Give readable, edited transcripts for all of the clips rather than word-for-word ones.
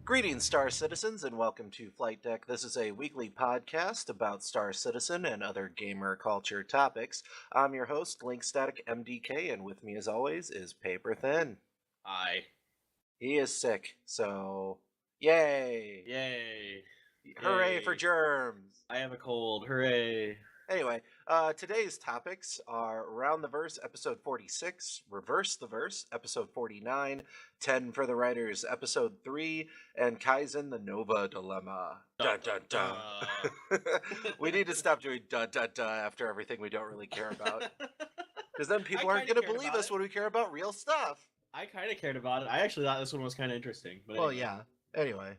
Greetings, Star Citizens, and welcome to Flight Deck. This is a weekly podcast about Star Citizen and other gamer culture topics. I'm your host, Link Static MDK, and with me, as always, is Paper Thin. Hi. He is sick, so yay! Yay. Hooray Yay. for germs! I have a cold. Hooray. Anyway, today's topics are Around the Verse, episode 46, Reverse the Verse, episode 49, 10 for the Writers, episode 3, and Kaizen the Nova Dilemma. Dun dun dun. We need to stop doing dun dun dun after everything we don't really care about. Because then people aren't going to believe us when we care about real stuff. I kind of cared about it. I actually thought this one was kind of interesting. But Well, anyway.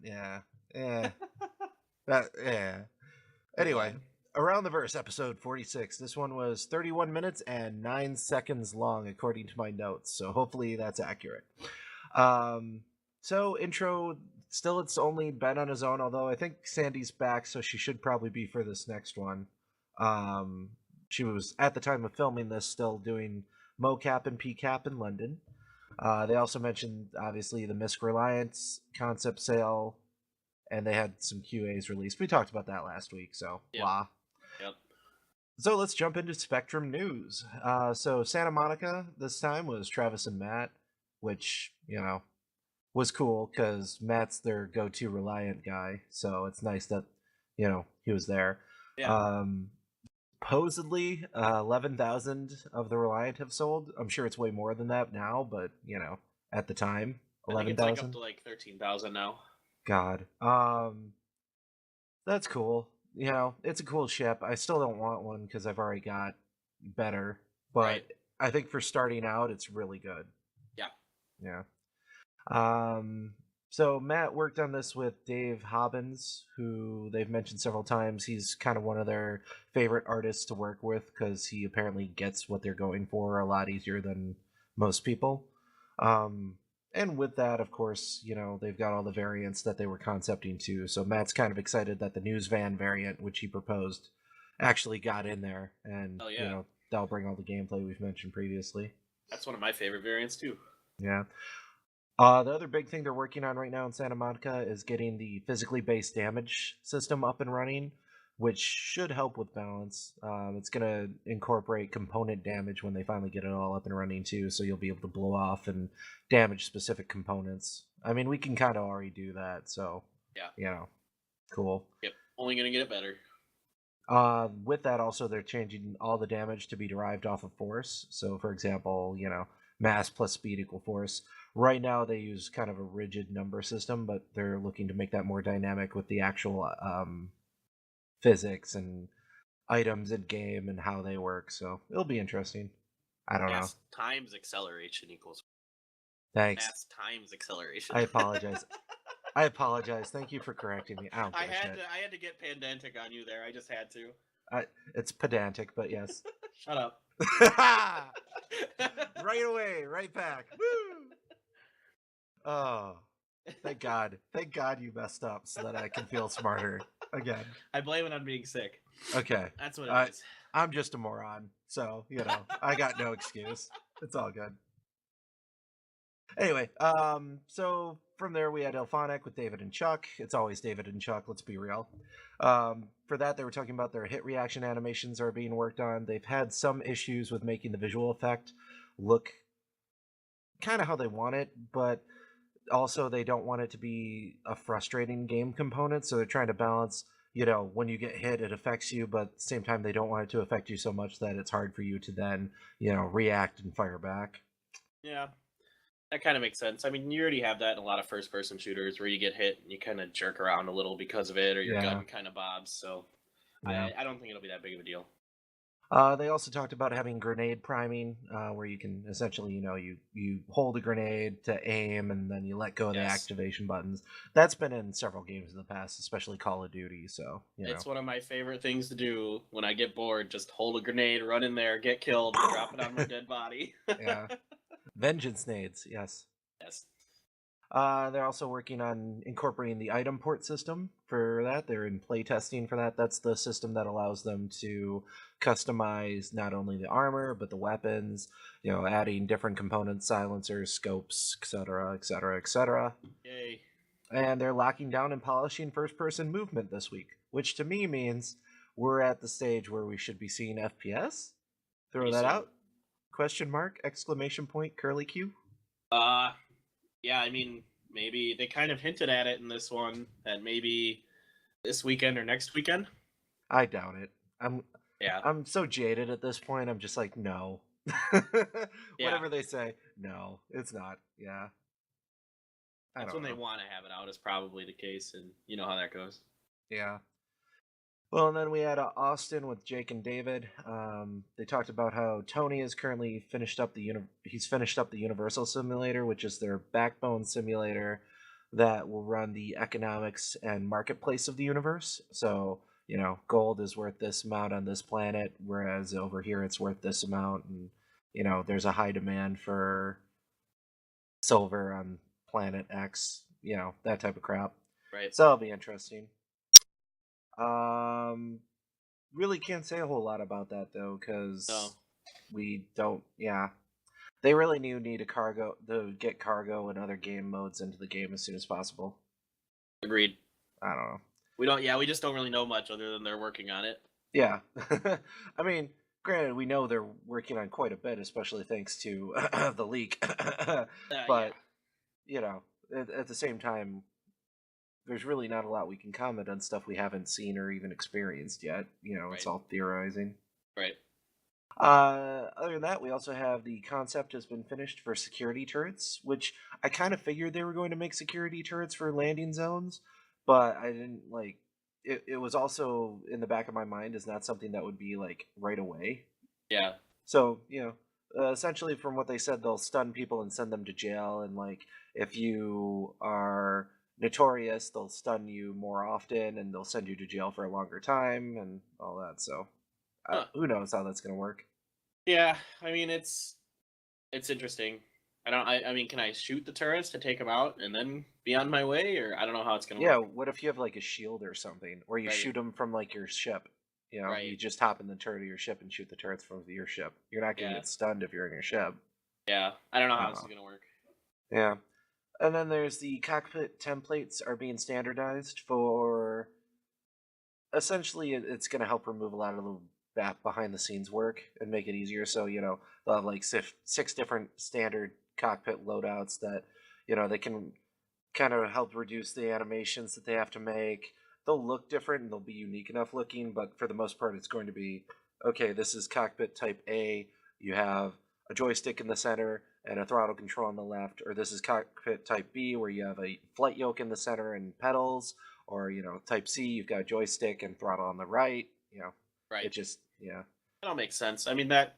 yeah. Anyway. Yeah. Anyway. Around the Verse, episode 46. This one was 31 minutes and 9 seconds long, according to my notes. So hopefully that's accurate. So intro, still it's only Ben on his own, although I think Sandy's back, so she should probably be for this next one. She was, at the time of filming this, still doing mocap and PCAP in London. They also mentioned, obviously, the Misk Reliance concept sale, and they had some QAs released. We talked about that last week, so blah. Yep. So let's jump into Spectrum news. So Santa Monica this time was Travis and Matt, which, was cool because Matt's their go-to Reliant guy. So it's nice that, he was there. Yeah. Supposedly, 11,000 of the Reliant have sold. I'm sure it's way more than that now, but, at the time, 11,000. I think it's up to like 13,000 now. God. That's cool. It's a cool ship. I still don't want one because I've already got better. But Right. I think for starting out, it's really good. Yeah. So Matt worked on this with Dave Hobbins, who they've mentioned several times. He's kind of one of their favorite artists to work with because he apparently gets what they're going for a lot easier than most people. And with that, of course, they've got all the variants that they were concepting too. So Matt's kind of excited that the news van variant, which he proposed, actually got in there. And, that'll bring all the gameplay we've mentioned previously. That's one of my favorite variants too. Yeah. The other big thing they're working on right now in Santa Monica is getting the physically based damage system up and running, which should help with balance. It's going to incorporate component damage when they finally get it all up and running too, so you'll be able to blow off and damage specific components. I mean, we can kind of already do that, so cool. Yep, only going to get it better. With that, also, they're changing all the damage to be derived off of force. So, for example, mass plus speed equal force. Right now, they use kind of a rigid number system, but they're looking to make that more dynamic with the actual physics and items in game and how they work. So it'll be interesting. I don't know. Mass times acceleration equals. Thanks. Mass times acceleration. I apologize. Thank you for correcting me. I had to get pedantic on you there. I just had to. It's pedantic, but yes. Shut up. Right away, right back. Woo! Oh, thank God you messed up so that I can feel smarter again. I blame it on being sick. Okay. That's what it is. I'm just a moron, so, I got no excuse. It's all good. Anyway, so from there we had Elphonic with David and Chuck. It's always David and Chuck, let's be real. For that, they were talking about their hit reaction animations are being worked on. They've had some issues with making the visual effect look kind of how they want it, but also they don't want it to be a frustrating game component, so they're trying to balance, when you get hit, it affects you, but at the same time, they don't want it to affect you so much that it's hard for you to then, react and fire back. Yeah. That kind of makes sense. I mean, you already have that in a lot of first-person shooters where you get hit and you kind of jerk around a little because of it, or your gun kind of bobs. So I don't think it'll be that big of a deal. They also talked about having grenade priming, where you can essentially, you hold a grenade to aim and then you let go of the activation buttons. That's been in several games in the past, especially Call of Duty. So it's one of my favorite things to do when I get bored. Just hold a grenade, run in there, get killed, drop it on my dead body. Yeah. Vengeance nades, yes. Yes. They're also working on incorporating the item port system for that. They're in playtesting for that. That's the system that allows them to customize not only the armor, but the weapons, adding different components, silencers, scopes, etc., etc., etc. Yay. And they're locking down and polishing first-person movement this week, which to me means we're at the stage where we should be seeing FPS. Throw Pretty that soon. out. Question mark, exclamation point, curly Q. Yeah, I mean, maybe they kind of hinted at it in this one that maybe this weekend or next weekend. I doubt it. Yeah. I'm so jaded at this point. I'm just like, no. Yeah. Whatever they say, no, it's not. Yeah. That's when they want to have it out, is probably the case, and you know how that goes. Yeah. Well, and then we had Austin with Jake and David. They talked about how Tony has currently finished up he's finished up the Universal Simulator, which is their backbone simulator that will run the economics and marketplace of the universe. So, gold is worth this amount on this planet, whereas over here it's worth this amount, and there's a high demand for silver on planet X. That type of crap. Right. So it'll be interesting. Really can't say a whole lot about that though, because we don't. Yeah, they really need to get cargo and other game modes into the game as soon as possible. Agreed. I don't know. We don't. Yeah, we just don't really know much other than they're working on it. Yeah, I mean, granted, we know they're working on quite a bit, especially thanks to the leak. But at the same time, there's really not a lot we can comment on stuff we haven't seen or even experienced yet. It's all theorizing. Right. Other than that, we also have the concept has been finished for security turrets, which I kind of figured they were going to make security turrets for landing zones, but I didn't like it. It was also in the back of my mind is not something that would be like right away. Yeah. So, essentially from what they said, they'll stun people and send them to jail, and like if you are notorious, they'll stun you more often and they'll send you to jail for a longer time and all that. So who knows how that's going to work. Yeah, I mean it's interesting. I mean, can I shoot the turrets to take them out and then be on my way, or I don't know how it's going to work. Yeah, what if you have like a shield or something, or you shoot them from like your ship? You just hop in the turret of your ship and shoot the turrets from your ship. You're not going to get stunned if you're in your ship. Yeah, I don't know how this is going to work. Yeah. And then there's the cockpit templates are being standardized for. Essentially, it's going to help remove a lot of the behind the scenes work and make it easier. So they'll have like 6 different standard cockpit loadouts that they can kind of help reduce the animations that they have to make. They'll look different and they'll be unique enough looking, but for the most part, it's going to be okay. This is cockpit type A. You have a joystick in the center and a throttle control on the left, or this is cockpit type B where you have a flight yoke in the center and pedals, or type C you've got a joystick and throttle on the right. Right. It just that'll make sense. I mean, that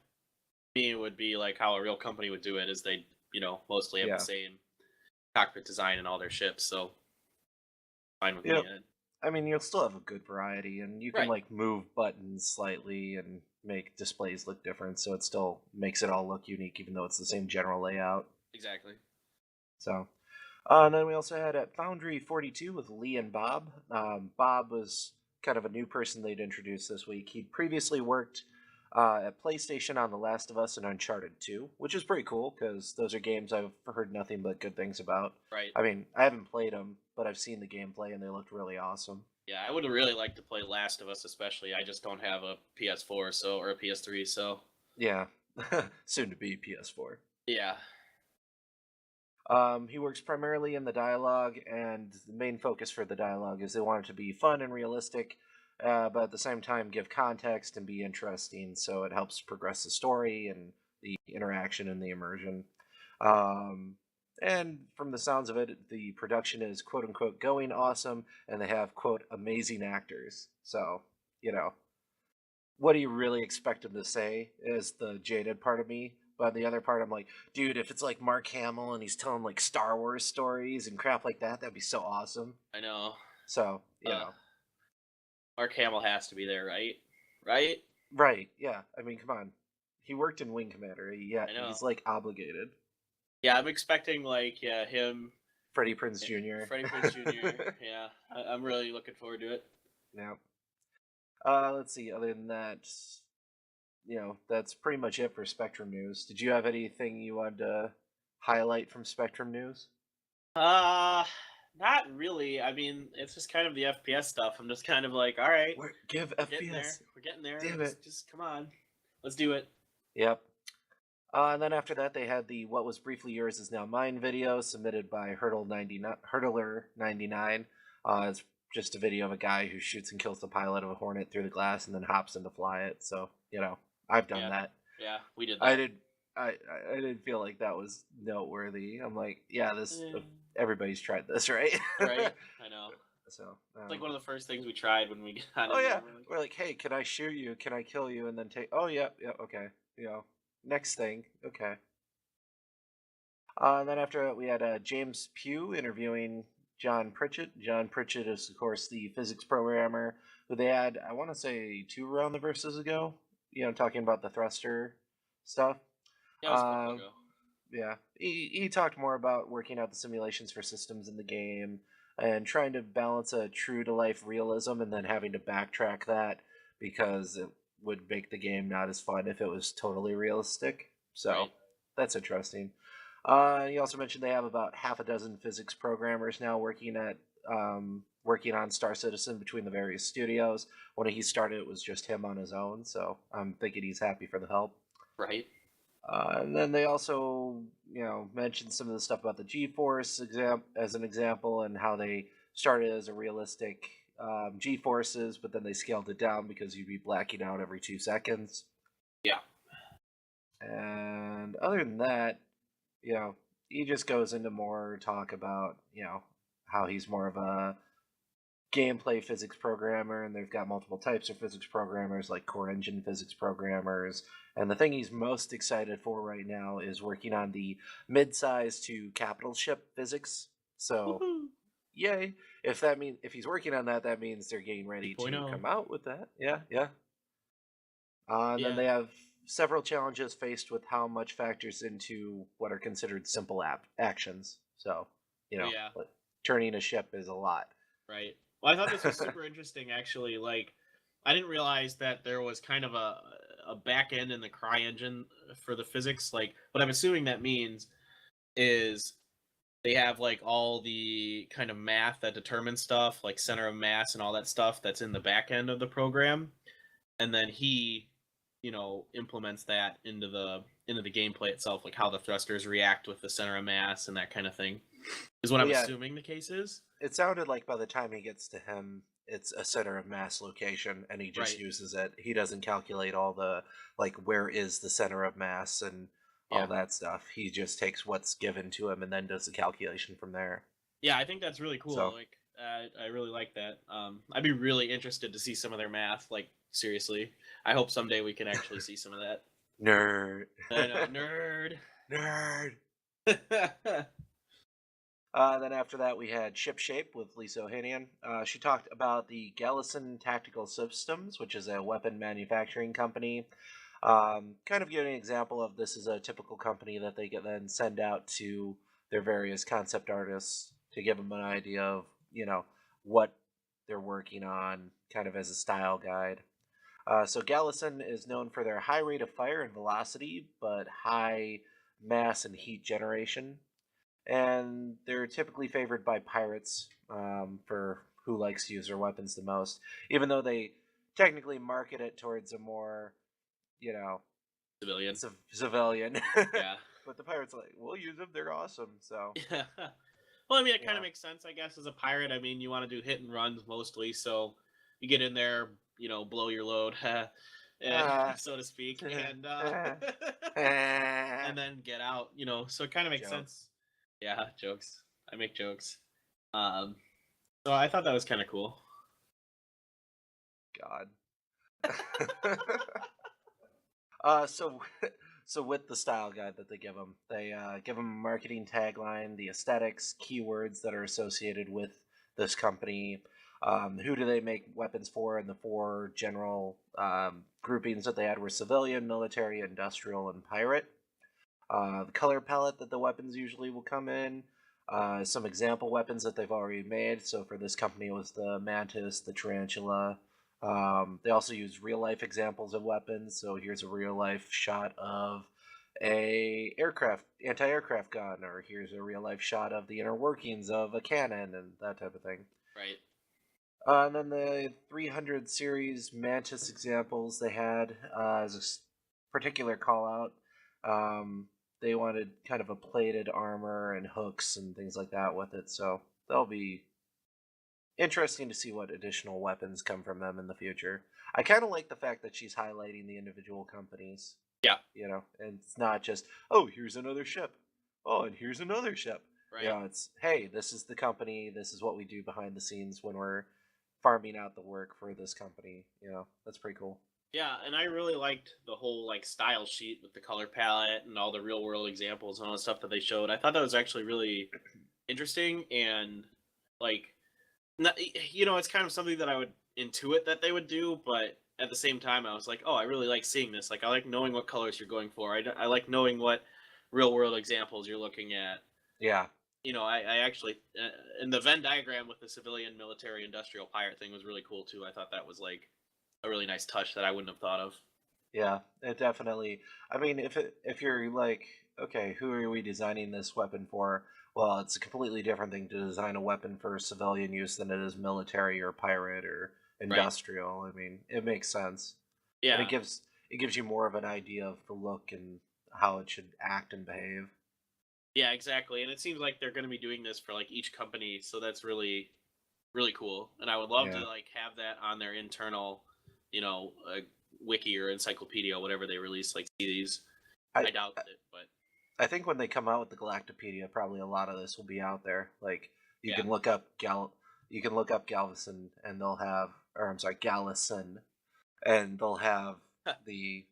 to me would be like how a real company would do it, is they mostly have the same cockpit design in all their ships. So fine with me. I mean, you'll still have a good variety, and you can like move buttons slightly and make displays look different, so it still makes it all look unique, even though it's the same general layout. Exactly. So, and then we also had at Foundry 42 with Lee and Bob. Bob was kind of a new person they'd introduced this week. He'd previously worked at PlayStation on The Last of Us and Uncharted 2, which is pretty cool because those are games I've heard nothing but good things about. Right. I mean, I haven't played them, but I've seen the gameplay and they looked really awesome. Yeah, I would really like to play Last of Us, especially. I just don't have a PS4 or a PS3, so. Yeah, soon to be PS4. Yeah. He works primarily in the dialogue, and the main focus for the dialogue is they want it to be fun and realistic, but at the same time give context and be interesting, so it helps progress the story and the interaction and the immersion. And from the sounds of it, the production is quote unquote going awesome, and they have quote amazing actors. So, what do you really expect them to say is the jaded part of me. But the other part, I'm like, dude, if it's like Mark Hamill and he's telling like Star Wars stories and crap like that, that'd be so awesome. I know. So, Mark Hamill has to be there, right? Right? Right, yeah. I mean, come on. He worked in Wing Commander. Yeah, he's like obligated. Yeah, I'm expecting like him. Freddie Prinze Jr. Freddie Prinze Jr. Yeah, I'm really looking forward to it. Yeah. Let's see. Other than that, that's pretty much it for Spectrum News. Did you have anything you wanted to highlight from Spectrum News? Not really. I mean, it's just kind of the FPS stuff. I'm just kind of like, all right, Give we're getting there. FPS. We're getting there. Damn it. Just come on, let's do it. Yep. And then after that, they had the "What Was Briefly Yours Is Now Mine" video submitted by Hurdler99. It's just a video of a guy who shoots and kills the pilot of a Hornet through the glass and then hops in to fly it. So I've done that. Yeah, we did that. I did. I didn't feel like that was noteworthy. I'm like, yeah, everybody's tried this, right? Right. I know. So it's like one of the first things we tried when we got. Oh yeah, we're like, hey, can I shoot you? Can I kill you? And then take. Oh yeah, okay. Next thing, okay. And then after that, we had James Pugh interviewing John Pritchett. John Pritchett is, of course, the physics programmer who they had, I want to say, 2 Around the Verses ago. Talking about the thruster stuff. Yeah, it was a couple ago. Yeah, he talked more about working out the simulations for systems in the game and trying to balance a true to life realism and then having to backtrack that because it would make the game not as fun if it was totally realistic. So that's interesting. He also mentioned they have about half a dozen physics programmers now working on Star Citizen between the various studios. When he started, it was just him on his own, so I'm thinking he's happy for the help. Right. And then they also, mentioned some of the stuff about the G-Force as an example, and how they started as a realistic G-Forces, but then they scaled it down because you'd be blacking out every 2 seconds. Yeah. And other than that, he just goes into more talk about, how he's more of a gameplay physics programmer, and they've got multiple types of physics programmers, like core engine physics programmers. And the thing he's most excited for right now is working on the mid-size to capital ship physics. So, yay! If he's working on that, that means they're getting ready to come out with that. Yeah. And then they have several challenges faced with how much factors into what are considered simple actions. So, turning a ship is a lot. Right. Well, I thought this was super interesting, actually. Like, I didn't realize that there was kind of a back end in the CryEngine for the physics. Like, what I'm assuming that means is they have, like, all the kind of math that determines stuff, like center of mass and all that stuff that's in the back end of the program. And then he, implements that into the gameplay itself, like how the thrusters react with the center of mass and that kind of thing. Is what I'm assuming the case is. It sounded like by the time he gets to him, it's a center of mass location, and he just uses it. He doesn't calculate all the, like, where is the center of mass and all that stuff. He just takes what's given to him and then does the calculation from there. Yeah, I think that's really cool. So, like, I really like that. I'd be really interested to see some of their math. Like, seriously, I hope someday we can actually see some of that. Nerd. I know, nerd. Then after that, we had Ship Shape with Lisa Ohanian. She talked about the Gallison Tactical Systems, which is a weapon manufacturing company. Kind of giving an example of this is a typical company that they then send out to their various concept artists to give them an idea of, what they're working on, kind of as a style guide. So Gallison is known for their high rate of fire and velocity, but high mass and heat generation. And they're typically favored by pirates for who likes to use their weapons the most, even though they technically market it towards a more, civilian. Civilian. Yeah. But the pirates are like, we'll use them. They're awesome. So. Yeah. Well, I mean, it kind of makes sense, I guess, as a pirate. I mean, you want to do hit and runs mostly, so you get in there, blow your load, so to speak, and and then get out. So it kind of makes sense. Yeah, jokes. I make jokes. So I thought that was kind of cool. God. So with the style guide that they give them a marketing tagline, the aesthetics, keywords that are associated with this company, who do they make weapons for, and the 4 general groupings that they had were civilian, military, industrial, and pirate. The color palette that the weapons usually will come in, some example weapons that they've already made. So for this company, it was the Mantis, the Tarantula. They also use real-life examples of weapons. So here's a real-life shot of a anti-aircraft gun, or here's a real life shot of the inner workings of a cannon and that type of thing. Right. And then the 300 series Mantis examples they had as a particular call out. They wanted kind of a plated armor and hooks and things like that with it, so that'll be interesting to see what additional weapons come from them in the future. I kind of like the fact that she's highlighting the individual companies. Yeah. And it's not just, oh, here's another ship. Oh, and here's another ship. Right. It's, hey, this is the company. This is what we do behind the scenes when we're farming out the work for this company. That's pretty cool. Yeah, and I really liked the whole like style sheet with the color palette and all the real world examples and all the stuff that they showed. I thought that was actually really interesting and like, it's kind of something that I would intuit that they would do, but at the same time, I was like, oh, I really like seeing this. Like, I like knowing what colors you're going for. I like knowing what real world examples you're looking at. Yeah. I actually, and the Venn diagram with the civilian, military, industrial, pirate thing was really cool too. I thought that was like a really nice touch that I wouldn't have thought of. Yeah, it definitely. I mean, if you're like, okay, who are we designing this weapon for? Well, it's a completely different thing to design a weapon for civilian use than it is military or pirate or industrial. Right. I mean, it makes sense. Yeah, and it gives you more of an idea of the look and how it should act and behave. Yeah, exactly. And it seems like they're going to be doing this for like each company, so that's really, really cool. And I would love to like have that on their internal, wiki or encyclopedia, whatever they release. Like see these. I doubt it, but I think when they come out with the Galactopedia, probably a lot of this will be out there. Like you can look up Galveston, and they'll have, or I'm sorry, Gallison, and they'll have the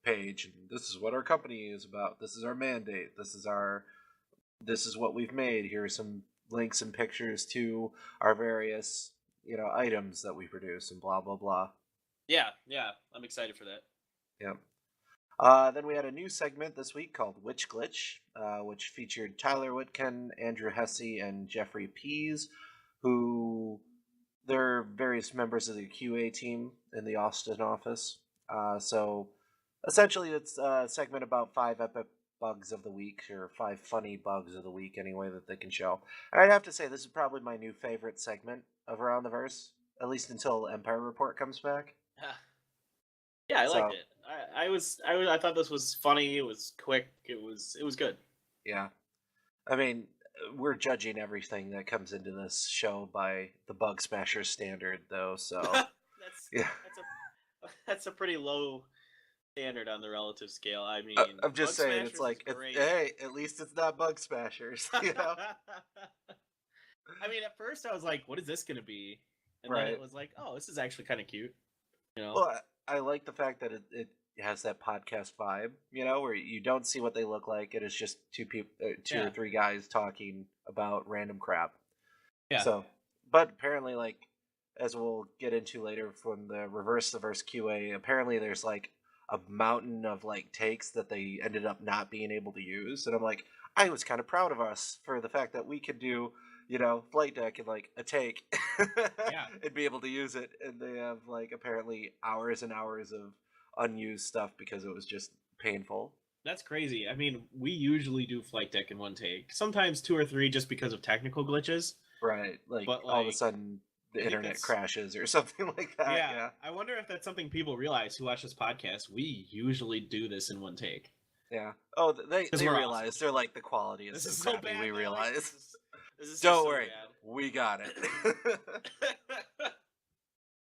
page, and this is what our company is about. This is our mandate. This is what we've made. Here are some links and pictures to our various items that we produce, and blah blah blah. Yeah, I'm excited for that. Yeah. Then we had a new segment this week called Witch Glitch, which featured Tyler Witkin, Andrew Hesse, and Jeffrey Pease, who they're various members of the QA team in the Austin office. So essentially, it's a segment about 5 epic bugs of the week, or 5 funny bugs of the week, anyway, that they can show. And I'd have to say, this is probably my new favorite segment of Around the Verse, at least until Empire Report comes back. Yeah, I liked it. I thought this was funny. It was quick. It was good. Yeah, I mean, we're judging everything that comes into this show by the Bug Smasher standard, though. So that's a pretty low standard on the relative scale. I mean, I'm just saying, it's like, hey, at least it's not Bug Smashers, I mean, at first I was like, what is this going to be? And then it was like, oh, this is actually kind of cute. Well, I like the fact that it has that podcast vibe, where you don't see what they look like. It is just two or three guys talking about random crap. Yeah. So, but apparently, like, as we'll get into later from the Reverse the Verse QA, apparently there's like a mountain of like takes that they ended up not being able to use, and I'm like, I was kind of proud of us for the fact that we could do flight deck in like a take and be able to use it, and they have like apparently hours and hours of unused stuff because it was just painful. That's crazy. I mean, we usually do flight deck in one take, sometimes 2 or 3 just because of technical glitches. Right, but all of a sudden the internet crashes or something like that. Yeah. I wonder if that's something people realize who watch this podcast. We usually do this in one take. Yeah. Oh, they realize awesome. They're like, the quality is so crappy. We realize. This is Don't so worry, bad. We got it.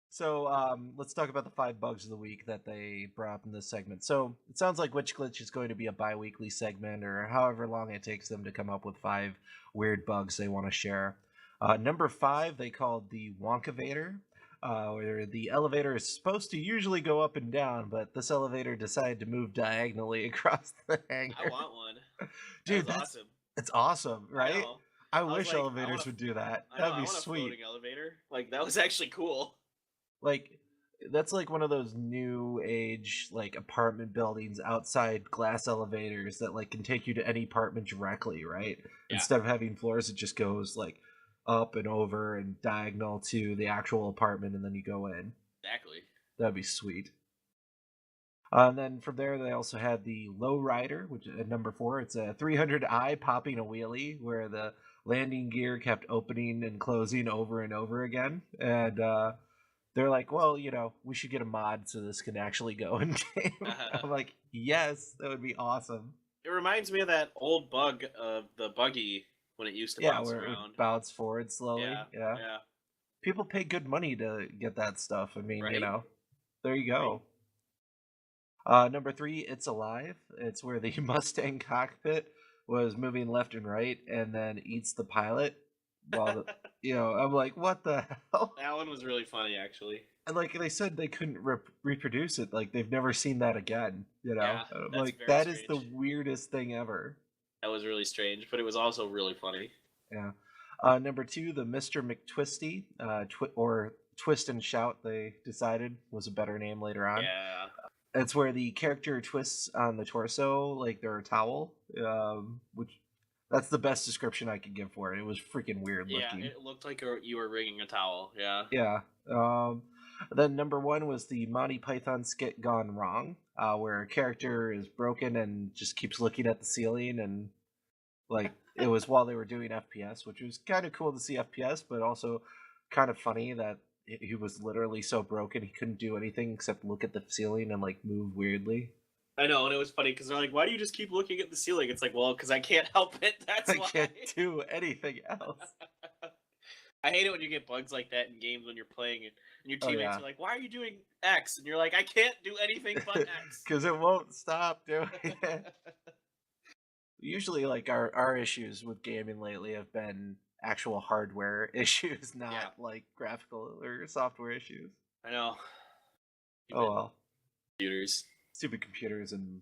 So let's talk about the 5 bugs of the week that they brought up in this segment. So it sounds like Witch Glitch is going to be a bi-weekly segment, or however long it takes them to come up with 5 weird bugs they want to share. Number 5 they called the Wonkavator, where the elevator is supposed to usually go up and down, but this elevator decided to move diagonally across the hangar. I want one. Dude, that's awesome. It's awesome, right? I wish like, elevators would do that. That'd be sweet. A floating elevator. Like, that was actually cool. Like, that's like one of those new age like apartment buildings outside glass elevators that like can take you to any apartment directly, right? Yeah. Instead of having floors, it just goes like up and over and diagonal to the actual apartment, and then you go in. Exactly. That'd be sweet. And then from there, they also had the Low Rider, which at number 4, it's a 300i popping a wheelie where the landing gear kept opening and closing over and over again. And they're like, well, we should get a mod so this can actually go in game. I'm like, yes, that would be awesome. It reminds me of that old bug of the buggy when it used to Yeah, bounce where it would around. bounce forward slowly. Yeah, Yeah. yeah, People pay good money to get that stuff. I mean, right, there you right. go. Number 3, It's Alive. It's where the Mustang cockpit was moving left and right and then eats the pilot while I'm like, what the hell? That one was really funny, actually. And like they said, they couldn't reproduce it. Like they've never seen that again. Yeah, And I'm that's like, very that is the strange. weirdest thing ever. That was really strange, but it was also really funny. Yeah. Number 2, the Mr. McTwisty, or Twist and Shout. They decided was a better name later on. Yeah, It's where the character twists on the torso like they're a towel, which that's the best description I could give for it. It was freaking weird yeah, looking. it looked like you were wringing a towel. Yeah. Yeah. Then number 1 was the Monty Python skit Gone Wrong, where a character is broken and just keeps looking at the ceiling, and like it was while they were doing FPS, which was kind of cool to see FPS, but also kind of funny that he was literally so broken he couldn't do anything except look at the ceiling and like move weirdly. I know, and it was funny because they're like, "Why do you just keep looking at the ceiling?" It's like, well, because I can't help it. That's I why. can't do anything else. I hate it when you get bugs like that in games when you're playing it, and your Oh teammates yeah, are like, "Why are you doing X?" And you're like, "I can't do anything but X." because it won't stop doing it. Usually, like our issues with gaming lately have been actual hardware issues, not Yeah, like graphical or software issues. I know. Oh Stupid well, computers, stupid computers and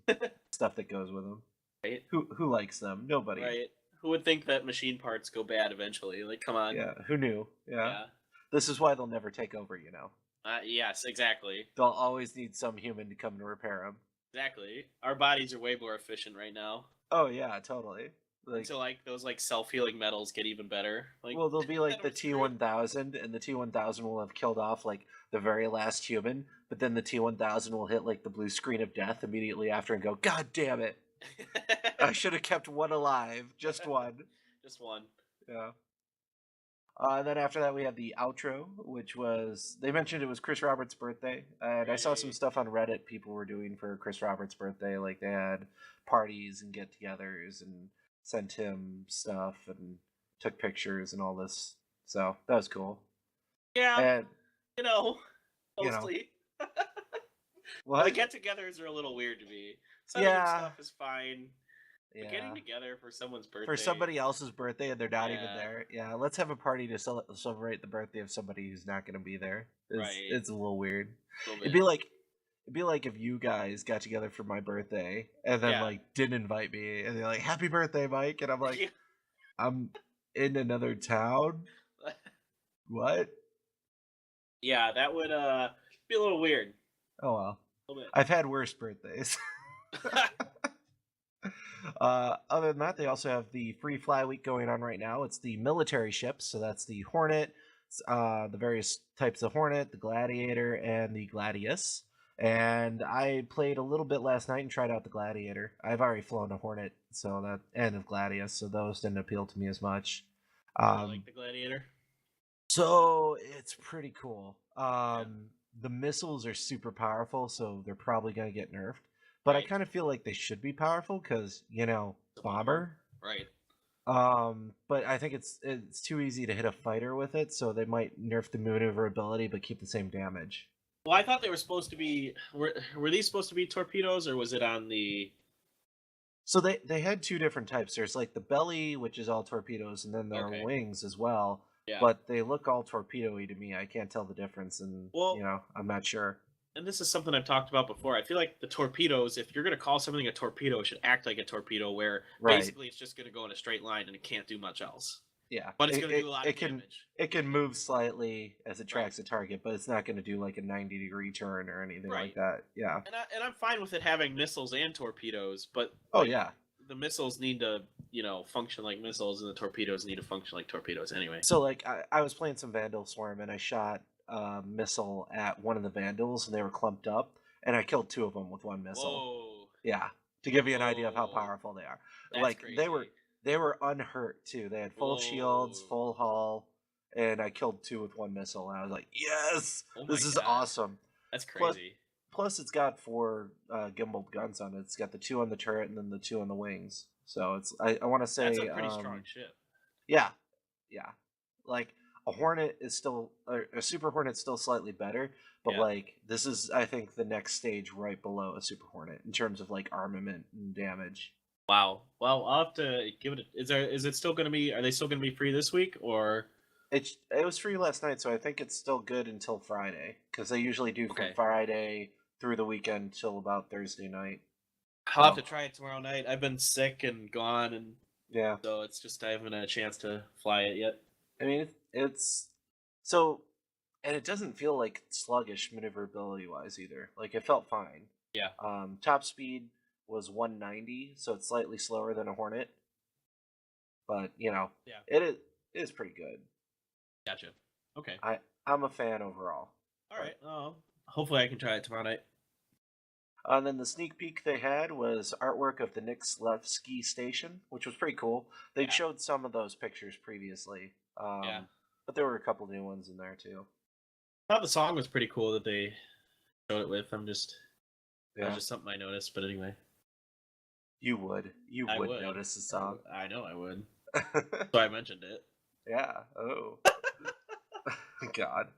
stuff that goes with them. right? Who likes them? Nobody. Right. Who would think that machine parts go bad eventually? Like, come on. Yeah, who knew? Yeah. Yeah. This is why they'll never take over, Yes, exactly. They'll always need some human to come to repair them. Exactly. Our bodies are way more efficient right now. Oh yeah, totally. Like, Until like those like self-healing metals get even better. Like, well, they'll be like that the was true. T1000, and the T1000 will have killed off like the very last human, but then the T1000 will hit like the blue screen of death immediately after and go, God damn it! I should have kept one alive, just one. Just one. Yeah. And then after that, we had the outro, which was they mentioned it was Chris Roberts' birthday, and I saw some Right. stuff on Reddit people were doing for Chris Roberts' birthday, like they had parties and get-togethers and sent him stuff and took pictures and all this. So that was cool. Yeah, And you know, you know mostly. The what? get-togethers are a little weird to me. Setting up Yeah, stuff is fine. But getting yeah. together for someone's For birthday, somebody else's birthday and they're not even yeah, there. Yeah, let's have a party to celebrate the birthday of somebody who's not going to be there. right, It's a little weird. a little It'd bit. be like if you guys got together for my birthday and then Yeah. like didn't invite me and they're like, "Happy birthday, Mike," and I'm like, "I'm in another town. What?" Yeah, that would be a little weird. Oh well, A little I've had worse birthdays. bit. Other than that, they also have the free fly week going on right now. It's the military ships, so that's the Hornet, the various types of Hornet, the Gladiator, and the Gladius. And I played a little bit last night and tried out the Gladiator. I've already flown a Hornet, so that and the Gladius, so those didn't appeal to me as much. I like the Gladiator. So it's pretty cool. Yeah. The missiles are super powerful, so they're probably gonna get nerfed. But I Right. kind of feel like they should be powerful because The bomber. Right. But I think it's too easy to hit a fighter with it, so they might nerf the maneuverability but keep the same damage. Well, I thought they were supposed to be. Were these supposed to be torpedoes, or was it on the? So they had two different types. There's like the belly, which is all torpedoes, and then there Okay. are wings as well. Yeah. But they look all torpedo-y to me. I can't tell the difference, and Well, I'm not sure. and this is something I've talked about before. I feel like the torpedoes, if you're going to call something a torpedo, it should act like a torpedo, where Right. basically it's just going to go in a straight line and it can't do much else. Yeah, But it's going to do a lot it of can damage. it can move slightly as it tracks a target, but it's not going to do like a 90-degree turn or anything like Right. that. Yeah. And I'm fine with it having missiles and torpedoes, but Oh like, yeah. the missiles need to, function like missiles, and the torpedoes need to function like torpedoes anyway. So like I was playing some Vandal Swarm and I shot a missile at one of the Vandals and they were clumped up. and I killed 2 of them with 1 missile. Whoa. Yeah, to give you an idea of how Whoa. powerful they are. That's Like, crazy. they were unhurt too. They had full shields, Whoa. full hull, and I killed 2 with 1 missile, and I was like, "Yes! Oh my This is god. awesome." That's Plus crazy. plus it's got 4, gimbaled guns on it. It's got the 2 on the turret and then the 2 on the wings. So it's I wanna That's a say, pretty strong ship. yeah, yeah. Like, a Hornet is still a Super Hornet's still slightly better, but, Yeah. like, this is, I think, the next stage right below a Super Hornet in terms of, like, armament and damage. Wow. Well, I'll have to give it. Is it still going to be? Are they still going to be free this week or? It was free last night, so I think it's still good until Friday, because they usually do from Okay. Friday through the weekend till about Thursday night. I'll have So, to try it tomorrow night. I've been sick and gone, and yeah. so it's just I haven't had a chance to fly it yet. I mean, it's so, and it doesn't feel like sluggish maneuverability wise either. Like, it felt fine. Yeah. Top speed was 190, so it's slightly slower than a Hornet, but Yeah. it is pretty good. Gotcha. Okay. I'm a fan overall. All right. Hopefully I can try it tomorrow night. And then the sneak peek they had was artwork of the Nikslevsky station, which was pretty cool. They'd Yeah. showed some of those pictures previously, Yeah. but there were a couple new ones in there too. I thought the song was pretty cool that they showed it with. That was Yeah, just something I noticed. But anyway, you would I would notice the song. I know I would. So I mentioned it. Yeah. Oh God.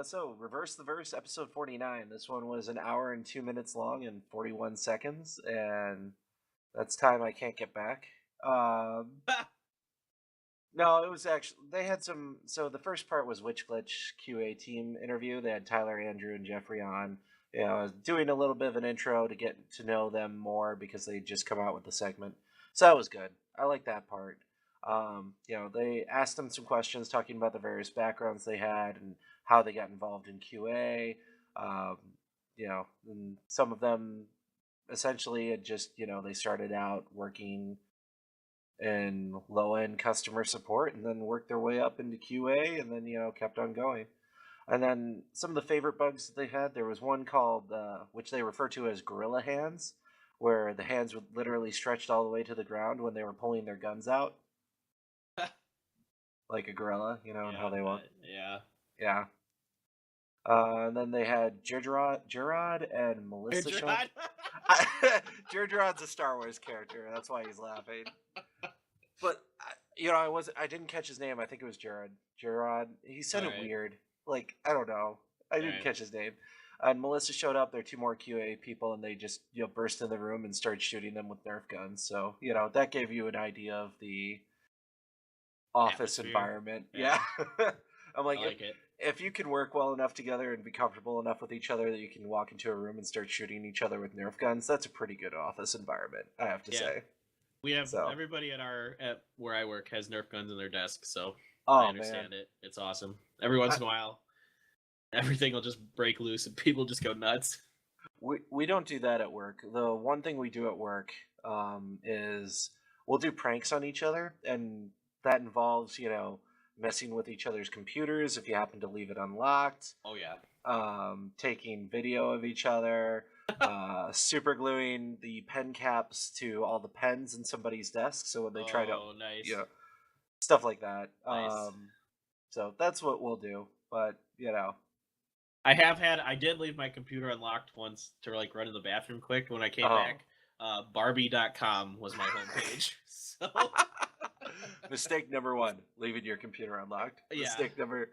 So Reverse the Verse, episode 49. This one was 1 hour and 2 minutes long and 41 seconds, and that's time I can't get back. No, it was actually they had some. So the first part was Witch Glitch QA team interview. They had Tyler, Andrew, and Jeffrey on. Doing a little bit of an intro to get to know them more because they just come out with the segment. So that was good. I like that part. They asked them some questions talking about the various backgrounds they had and how they got involved in QA. Um, and some of them essentially had just, they started out working in low end customer support and then worked their way up into QA and then, kept on going. And then some of the favorite bugs that they had, there was one called, which they refer to as gorilla hands, where the hands were literally stretched all the way to the ground when they were pulling their guns out. Like a gorilla, and how they walk. Yeah. Yeah. And then they had Gerard and Melissa. Gerard. Gerard's a Star Wars character. That's why he's laughing. But I didn't catch his name. I think it was Gerard. Gerard. He said it weird. Like, I don't know. I didn't catch his name. And Melissa showed up. There are 2 more QA people, and they just burst in the room and started shooting them with Nerf guns. So that gave you an idea of the office Atmosphere. Environment. Yeah. I'm like, I like it. If you can work well enough together and be comfortable enough with each other that you can walk into a room and start shooting each other with Nerf guns, that's a pretty good office environment, I have to say. We have everybody at where I work has Nerf guns in their desk, so I understand it. It's awesome. Every once in a while, everything will just break loose and people just go nuts. We don't do that at work. The one thing we do at work is we'll do pranks on each other, and that involves, messing with each other's computers if you happen to leave it unlocked. Oh yeah. Taking video of each other, super gluing the pen caps to all the pens in somebody's desk, so when they try to, nice. Stuff like that. Nice. So that's what we'll do. But I did leave my computer unlocked once to run in the bathroom quick. When I came back, Barbie.com was my homepage. So. Mistake number 1: leaving your computer unlocked. Yeah. Mistake number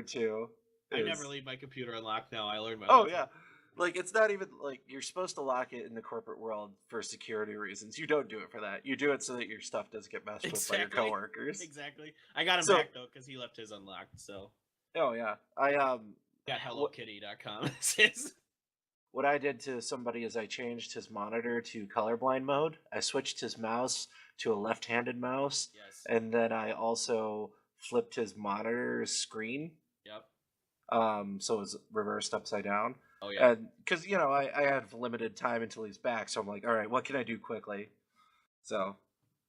2. I never leave my computer unlocked now. I learned my. Oh yeah, like it's not even like you're supposed to lock it in the corporate world for security reasons. You don't do it for that. You do it so that your stuff doesn't get messed with by your coworkers. Exactly. I got him back though because he left his unlocked. So. Oh yeah, I got HelloKitty.com. What I did to somebody is I changed his monitor to colorblind mode. I switched his mouse to a left-handed mouse. Yes. And then I also flipped his monitor screen. Yep. So it was reversed upside down. Oh yeah. And because I have limited time until he's back, so I'm like, all right, what can I do quickly? So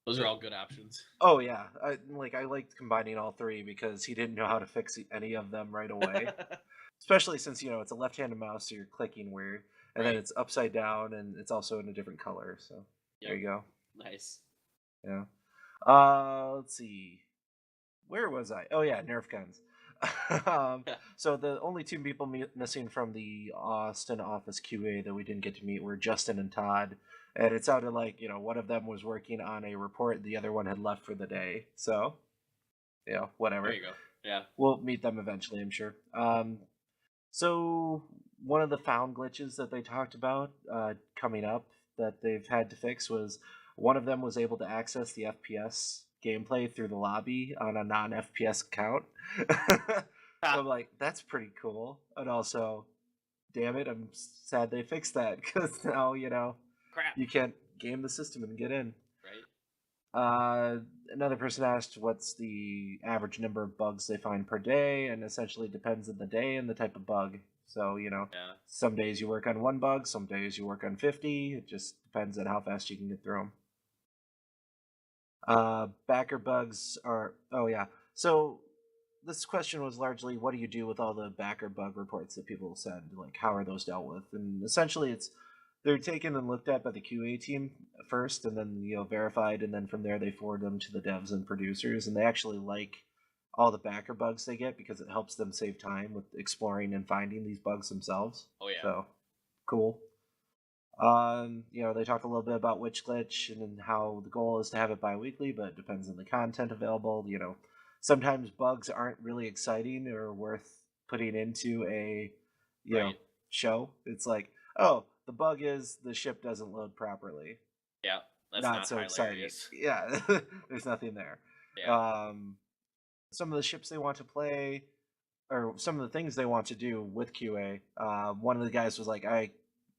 Those are all good options. Oh yeah, I liked combining all three because he didn't know how to fix any of them right away. Especially since it's a left-handed mouse, so you're clicking weird, and then Right. it's upside down, and it's also in a different color. So there Yep. you go. Nice. Yeah. Let's see. Where was I? Oh yeah, Nerf guns. um, so the only two people missing from the Austin office QA that we didn't get to meet were Justin and Todd, and it sounded like one of them was working on a report, the other one had left for the day. So There whatever. you go. Yeah. We'll meet them eventually, I'm sure. So one of the found glitches that they talked about coming up that they've had to fix was one of them was able to access the FPS gameplay through the lobby on a non-FPS account. So I'm like, that's pretty cool. And also, damn it, I'm sad they fixed that because now Crap. you can't game the system and get in. Right. Another person asked what's the average number of bugs they find per day, and essentially depends on the day and the type of bug. So, Yeah. some days you work on one bug, some days you work on 50. It just depends on how fast you can get through them. Backer bugs are, oh yeah. So, this question was largely what do you do with all the backer bug reports that people send? Like, how are those dealt with? And essentially, they're taken and looked at by the QA team first, and then verified, and then from there they forward them to the devs and producers, and they actually like all the backer bugs they get because it helps them save time with exploring and finding these bugs themselves. Oh yeah. So cool. They talk a little bit about Witch Glitch and then how the goal is to have it bi-weekly, but it depends on the content available. Sometimes bugs aren't really exciting or worth putting into a Right. show. It's like, oh, the bug is the ship doesn't load properly. Yeah. That's Not not so exciting. hilarious. Yeah, there's nothing there. Yeah. Some of the ships they want to play, or some of the things they want to do with QA. One of the guys was like,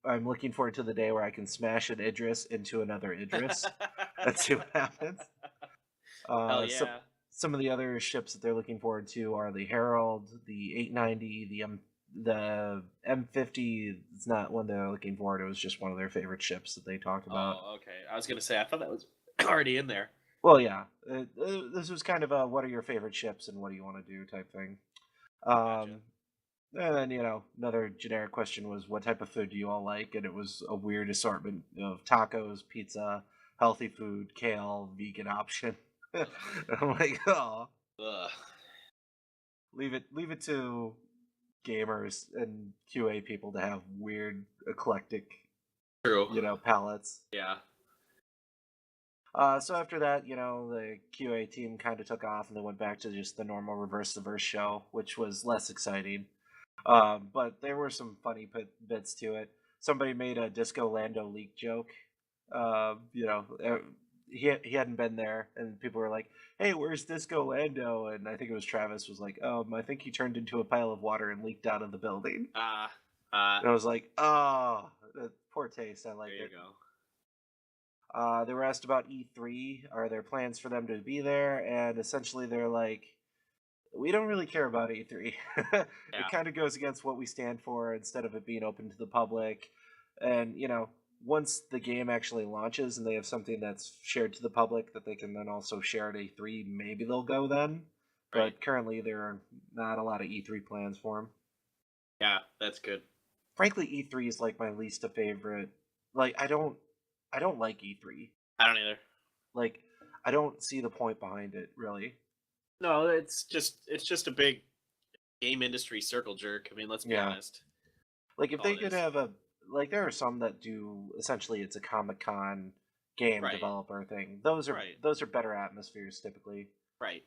I'm looking forward to the day where I can smash an Idris into another Idris. Let's see what happens. Hell Some yeah. some of the other ships that they're looking forward to are the Herald, the 890, the M50 is not one they're looking forward to. It was just one of their favorite ships that they talked about. Oh, okay. I was gonna say I thought that was already in there. Well, yeah. This was kind of a what are your favorite ships and what do you want to do type thing. Gotcha. And then, another generic question was what type of food do you all like? And it was a weird assortment of tacos, pizza, healthy food, kale, vegan option. I'm like, oh, Ugh. leave it to gamers and QA people to have weird, eclectic, True. palettes. Yeah. So after that, the QA team kind of took off and they went back to just the normal reverse the verse show, which was less exciting. But there were some funny bits to it. Somebody made a Disco Lando leak joke. He hadn't been there, and people were like, "Hey, where's Disco Lando?" And I think it was Travis was like, I think he turned into a pile of water and leaked out of the building." And I was like, "Oh, poor taste." I like there you it. go. They were asked about E3. Are there plans for them to be there? And essentially, they're like, we don't really care about E3. It Yeah. kind of goes against what we stand for instead of it being open to the public. And, once the game actually launches and they have something that's shared to the public that they can then also share at E3, maybe they'll go then. Right. But currently, there are not a lot of E3 plans for them. Yeah, that's good. Frankly, E3 is like my least favorite. Like, I don't like E3. I don't either. Like, I don't see the point behind it, really. No, it's just a big game industry circle jerk. I mean, let's be honest. Like, if All they it could is. have there are some that do essentially it's a Comic-Con game Right. developer thing. Those are Right. better atmospheres typically. Right.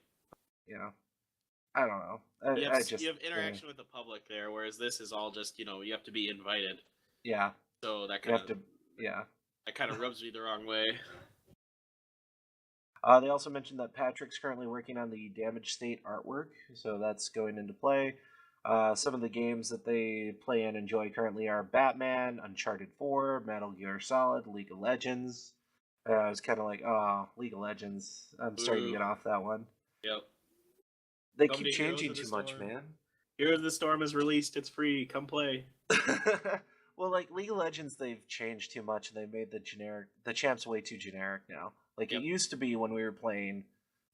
I don't know. You I have just you have interaction with the public there, whereas this is all just you have to be invited. yeah. So that You kind have of to that kind of rubs me the wrong way. They also mentioned that Patrick's currently working on the Damage State artwork, so that's going into play. Some of the games that they play and enjoy currently are Batman, Uncharted 4, Metal Gear Solid, League of Legends. I was kind of like, oh, League of Legends. I'm starting to Ooh. get off that one. Yep. They Come keep to Heroes changing of the too much, Storm. man. Heroes of the Storm is released. It's free. Come play. Well, like League of Legends, they've changed too much, and they made the champs way too generic now. Like Yep. it used to be when we were playing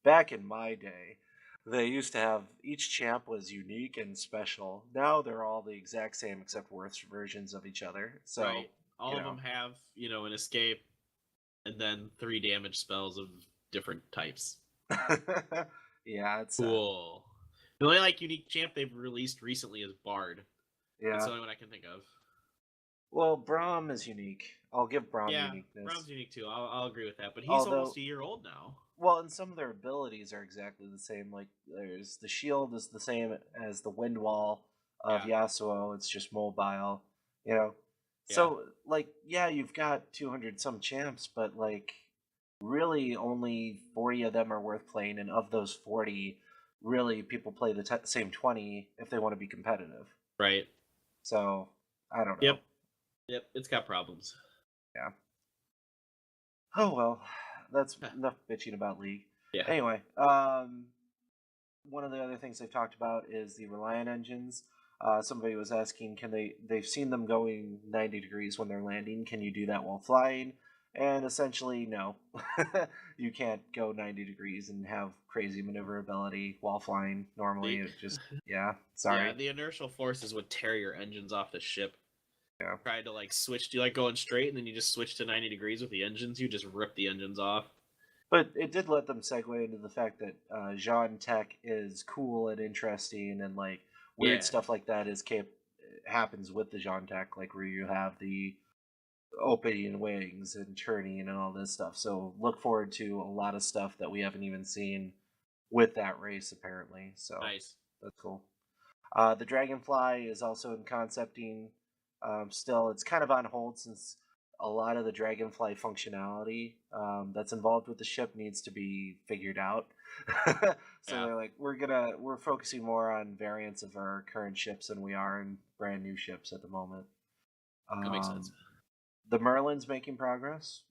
back in my day, they used to have each champ was unique and special. Now they're all the exact same except worse versions of each other. So, Right. you All of know. them have, an escape and then 3 damage spells of different types. Yeah, it's Cool. The only unique champ they've released recently is Bard. That's yeah. the only one I can think of. Well, Braum is unique. I'll give Braum Yeah, uniqueness. Braum's unique too. I'll agree with that. But he's Although, almost a year old now. well, and some of their abilities are exactly the same. Like there's the shield is the same as the wind wall of Yeah. Yasuo. It's just mobile, you know. Yeah. So like, yeah, you've got 200 some champs, but like, really only 40 of them are worth playing, and of those 40, really people play the same 20 if they want to be competitive. Right. So I don't know. Yep. Yep. It's got problems. Yeah. Oh well, that's enough bitching about League. Yeah. Anyway, one of the other things they've talked about is the Reliant engines. Somebody was asking, they've seen them going 90 degrees when they're landing. Can you do that while flying? And essentially, no. You can't go 90 degrees and have crazy maneuverability while flying normally. It just, yeah, sorry. Yeah, the inertial forces would tear your engines off the ship. Yeah. Try to switch. Do you like going straight and then you just switch to 90 degrees with the engines? You just rip the engines off. But it did let them segue into the fact that Jean Tech is cool and interesting, and like weird stuff like that happens with the Jean Tech, like where you have the opening wings and turning and all this stuff. So look forward to a lot of stuff that we haven't even seen with that race apparently. So Nice. that's cool. The Dragonfly is also in concepting. Still, it's kind of on hold since a lot of the Dragonfly functionality that's involved with the ship needs to be figured out. So Yeah. they're like, we're focusing more on variants of our current ships than we are in brand new ships at the moment. That makes sense. The Merlin's making progress.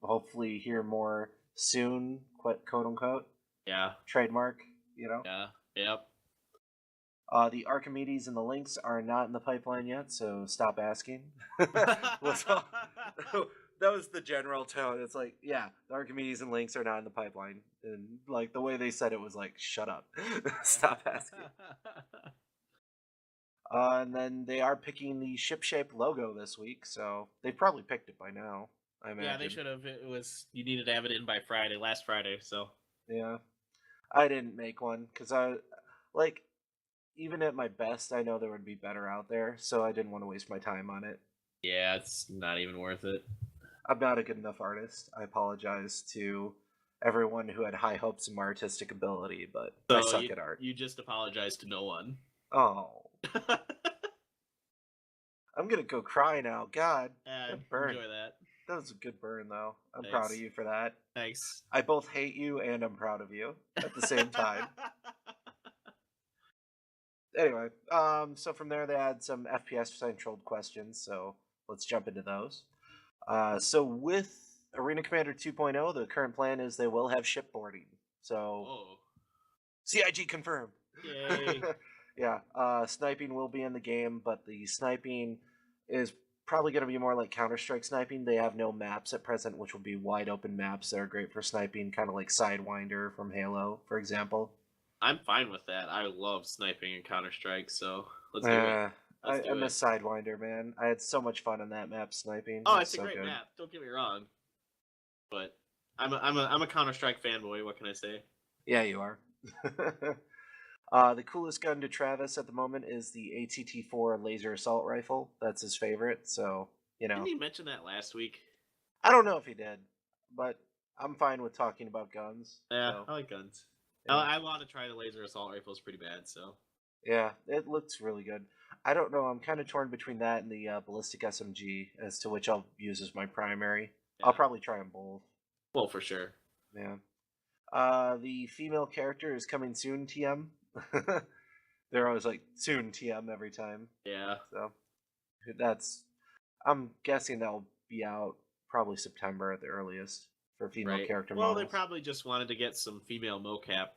Hopefully, hear more soon, quote unquote. Yeah. Trademark, you know. Yeah. Yep. The Archimedes and the Lynx are not in the pipeline yet, so stop asking. That was the general tone. It's like, yeah, the Archimedes and Lynx are not in the pipeline, and like the way they said it was like, shut up, stop asking. And then they are picking the ship-shaped logo this week, so they probably picked it by now. I imagine. Yeah, they should have. You needed to have it in by last Friday. So yeah, I didn't make one because I like. Even at my best, I know there would be better out there, so I didn't want to waste my time on it. Yeah, it's not even worth it. I'm not a good enough artist. I apologize to everyone who had high hopes of my artistic ability, but I suck at art. You just apologize to no one. Oh. I'm gonna go cry now. God. Burn. Enjoy that. That was a good burn, though. I'm Thanks. proud of you for that. Thanks. I both hate you and I'm proud of you at the same time. Anyway, so from there they had some FPS central questions, so let's jump into those. So with Arena Commander 2.0, the current plan is they will have shipboarding. So CIG confirmed. Yay. Yeah, sniping will be in the game, but the sniping is probably going to be more like Counter-Strike sniping. They have no maps at present, which will be wide open maps that are great for sniping, kind of like Sidewinder from Halo, for example. I'm fine with that. I love sniping in Counter-Strike, so let's do it. I miss Sidewinder, man. I had so much fun on that map sniping. Oh, it's a great map. Don't get me wrong, but I'm a Counter-Strike fanboy. What can I say? Yeah, you are. The coolest gun to Travis at the moment is the ATT-4 laser assault rifle. That's his favorite, so you know. Didn't he mention that last week? I don't know if he did, but I'm fine with talking about guns. Yeah, so. I like guns. Yeah. I want to try the laser assault rifle. It's pretty bad, so. Yeah, it looks really good. I don't know. I'm kind of torn between that and the ballistic SMG, as to which I'll use as my primary. Yeah. I'll probably try them both. Well, for sure. Yeah. The female character is coming soon, TM. They're always like, soon, TM, every time. Yeah. So, I'm guessing that'll be out probably September at the earliest for female character models. Well, they probably just wanted to get some female mocap,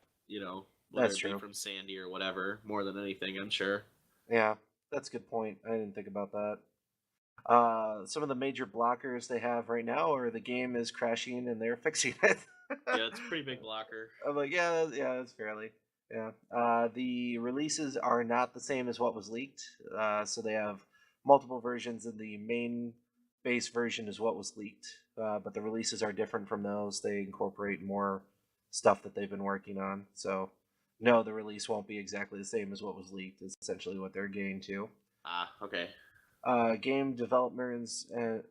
whether that's it be from Sandy or whatever, more than anything, I'm sure. Yeah, that's a good point. I didn't think about that. Some of the major blockers they have right now are the game is crashing and they're fixing it. Yeah, it's a pretty big blocker. I'm like, yeah, that's fairly. Yeah. The releases are not the same as what was leaked. So they have multiple versions, and the main base version is what was leaked. But the releases are different from those. They incorporate more stuff that they've been working on. So, no, the release won't be exactly the same as what was leaked, is essentially what they're getting to. Ah, okay. Game developments and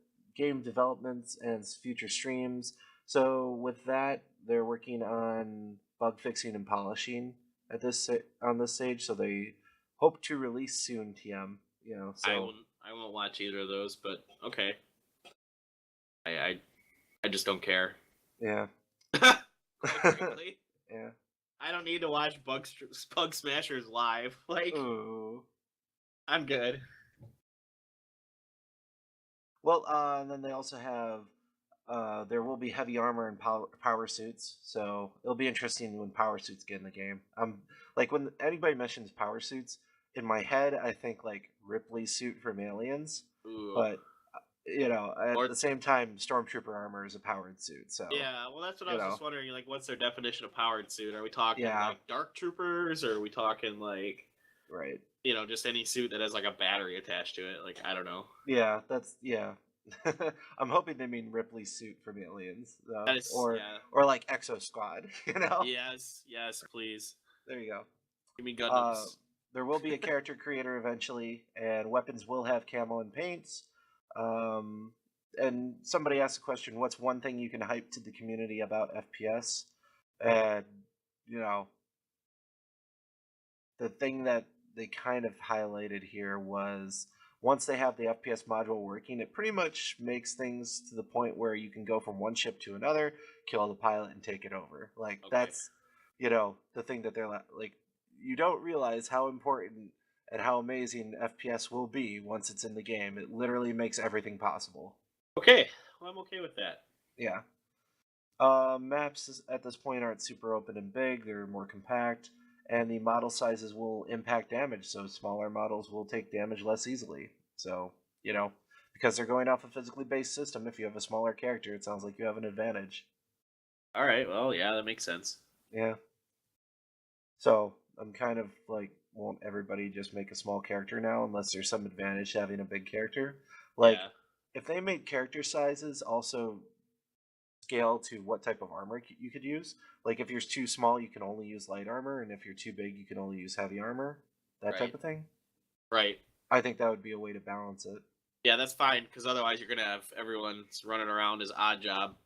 future streams. So with that, they're working on bug fixing and polishing on this stage. So they hope to release soon. TM, I So won't. I won't watch either of those, but okay. I just don't care. yeah, Quite frankly, yeah. I don't need to watch Bug Smashers live. Like, Ooh. I'm good. Well, and then they also have there will be heavy armor and power suits, so it'll be interesting when power suits get in the game. Like when anybody mentions power suits, in my head I think like Ripley's suit from Aliens, Ooh. but at Or the same time, Stormtrooper armor is a powered suit, so yeah, well, that's what I you was know, just wondering. Like, what's their definition of powered suit? Are we talking yeah, like Dark Troopers, or are we talking like right, just any suit that has like a battery attached to it? Like, I don't know. yeah. I'm hoping they mean Ripley's suit from Aliens, That is, yeah. or like Exo Squad, Yes, please. There you go. Give me Uh, Gundams. there will be a character creator eventually, and weapons will have camo and paints. Um, and somebody asked the question, "What's one thing you can hype to the community about FPS?" And you know, the thing that they kind of highlighted here was once they have the FPS module working, it pretty much makes things to the point where you can go from one ship to another, kill the pilot, and take it over. Like Okay. that's the thing that they're like. You don't realize how important and how amazing FPS will be once it's in the game. It literally makes everything possible. Okay. Well, I'm okay with that. Yeah. Maps at this point aren't super open and big, they're more compact, and the model sizes will impact damage, so smaller models will take damage less easily. So, because they're going off a physically based system, if you have a smaller character, it sounds like you have an advantage. All right. Well, yeah, that makes sense. Yeah. So, I'm kind of like, won't everybody just make a small character now unless there's some advantage to having a big character? Like, Yeah. if they made character sizes also scale to what type of armor you could use. Like if you're too small, you can only use light armor, and if you're too big, you can only use heavy armor. That type Right. of thing. Right. I think that would be a way to balance it. Yeah, that's fine because otherwise you're gonna have everyone running around as odd job.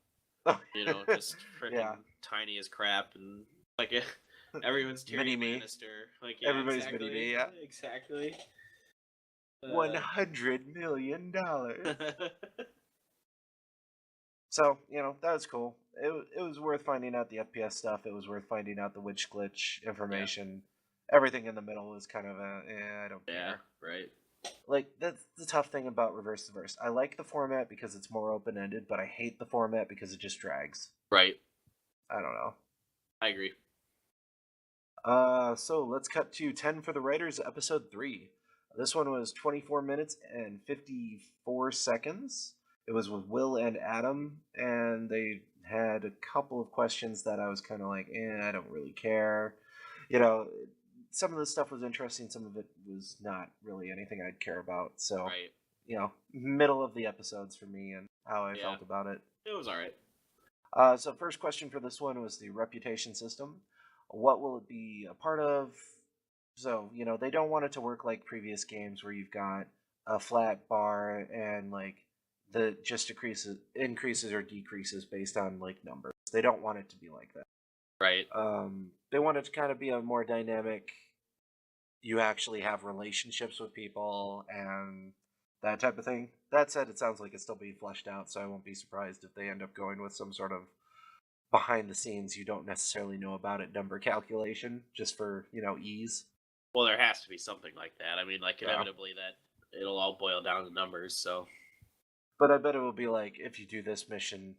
Just Yeah, freaking tiny as crap and like everyone's mini Tyrion me. Lannister. Like, yeah, Everybody's mini me. exactly, Yeah, exactly. $100 million. So that was cool. It was worth finding out the FPS stuff. It was worth finding out the witch glitch Yeah. information. Everything in the middle was kind of I don't Yeah. care. Right. Like that's the tough thing about reverse to verse. I like the format because it's more open ended, but I hate the format because it just drags. Right. I don't know. I agree. So let's cut to 10 for the Writers, episode 3. This one was 24 minutes and 54 seconds. It was with Will and Adam, and they had a couple of questions that I was kind of like, I don't really care. You know, some of the stuff was interesting, some of it was not really anything I'd care about. So, Right. middle of the episodes for me and how I Yeah. felt about it. It was all right. So first question for this one was the reputation system. What will it be a part of? So, they don't want it to work like previous games where you've got a flat bar and like the just increases or decreases based on like numbers. They don't want it to be like that. Right. They want it to kind of be a more dynamic, you actually have relationships with people and that type of thing. That said, it sounds like it's still being fleshed out, so I won't be surprised if they end up going with some sort of behind the scenes you don't necessarily know about it number calculation just for ease. Well, there has to be something like that. I mean, like Yeah. inevitably that it'll all boil down to numbers. So. But I bet it will be like if you do this mission,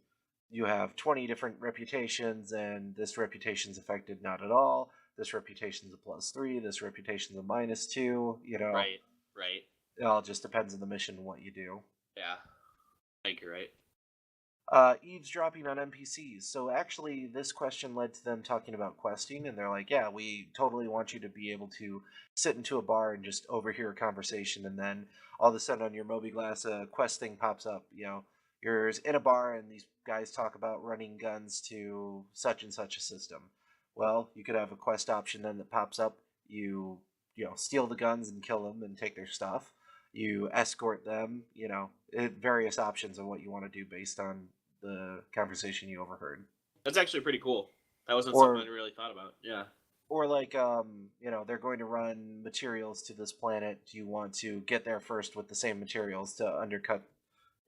you have 20 different reputations, and this reputation's affected not at all. This reputation's a +3. This reputation's a -2. Right. Right. It all just depends on the mission and what you do. Yeah, I think you're right. Eavesdropping on NPCs. So actually, this question led to them talking about questing, and they're like, "Yeah, we totally want you to be able to sit into a bar and just overhear a conversation, and then all of a sudden on your Moby-Glass, a quest thing pops up. You're in a bar, and these guys talk about running guns to such and such a system. Well, you could have a quest option then that pops up. Steal the guns and kill them and take their stuff. You escort them. Various options of what you want to do based on the conversation you overheard. That's actually pretty cool. That wasn't Or something I really thought about. Yeah. or like they're going to run materials to this planet. Do you want to get there first with the same materials to undercut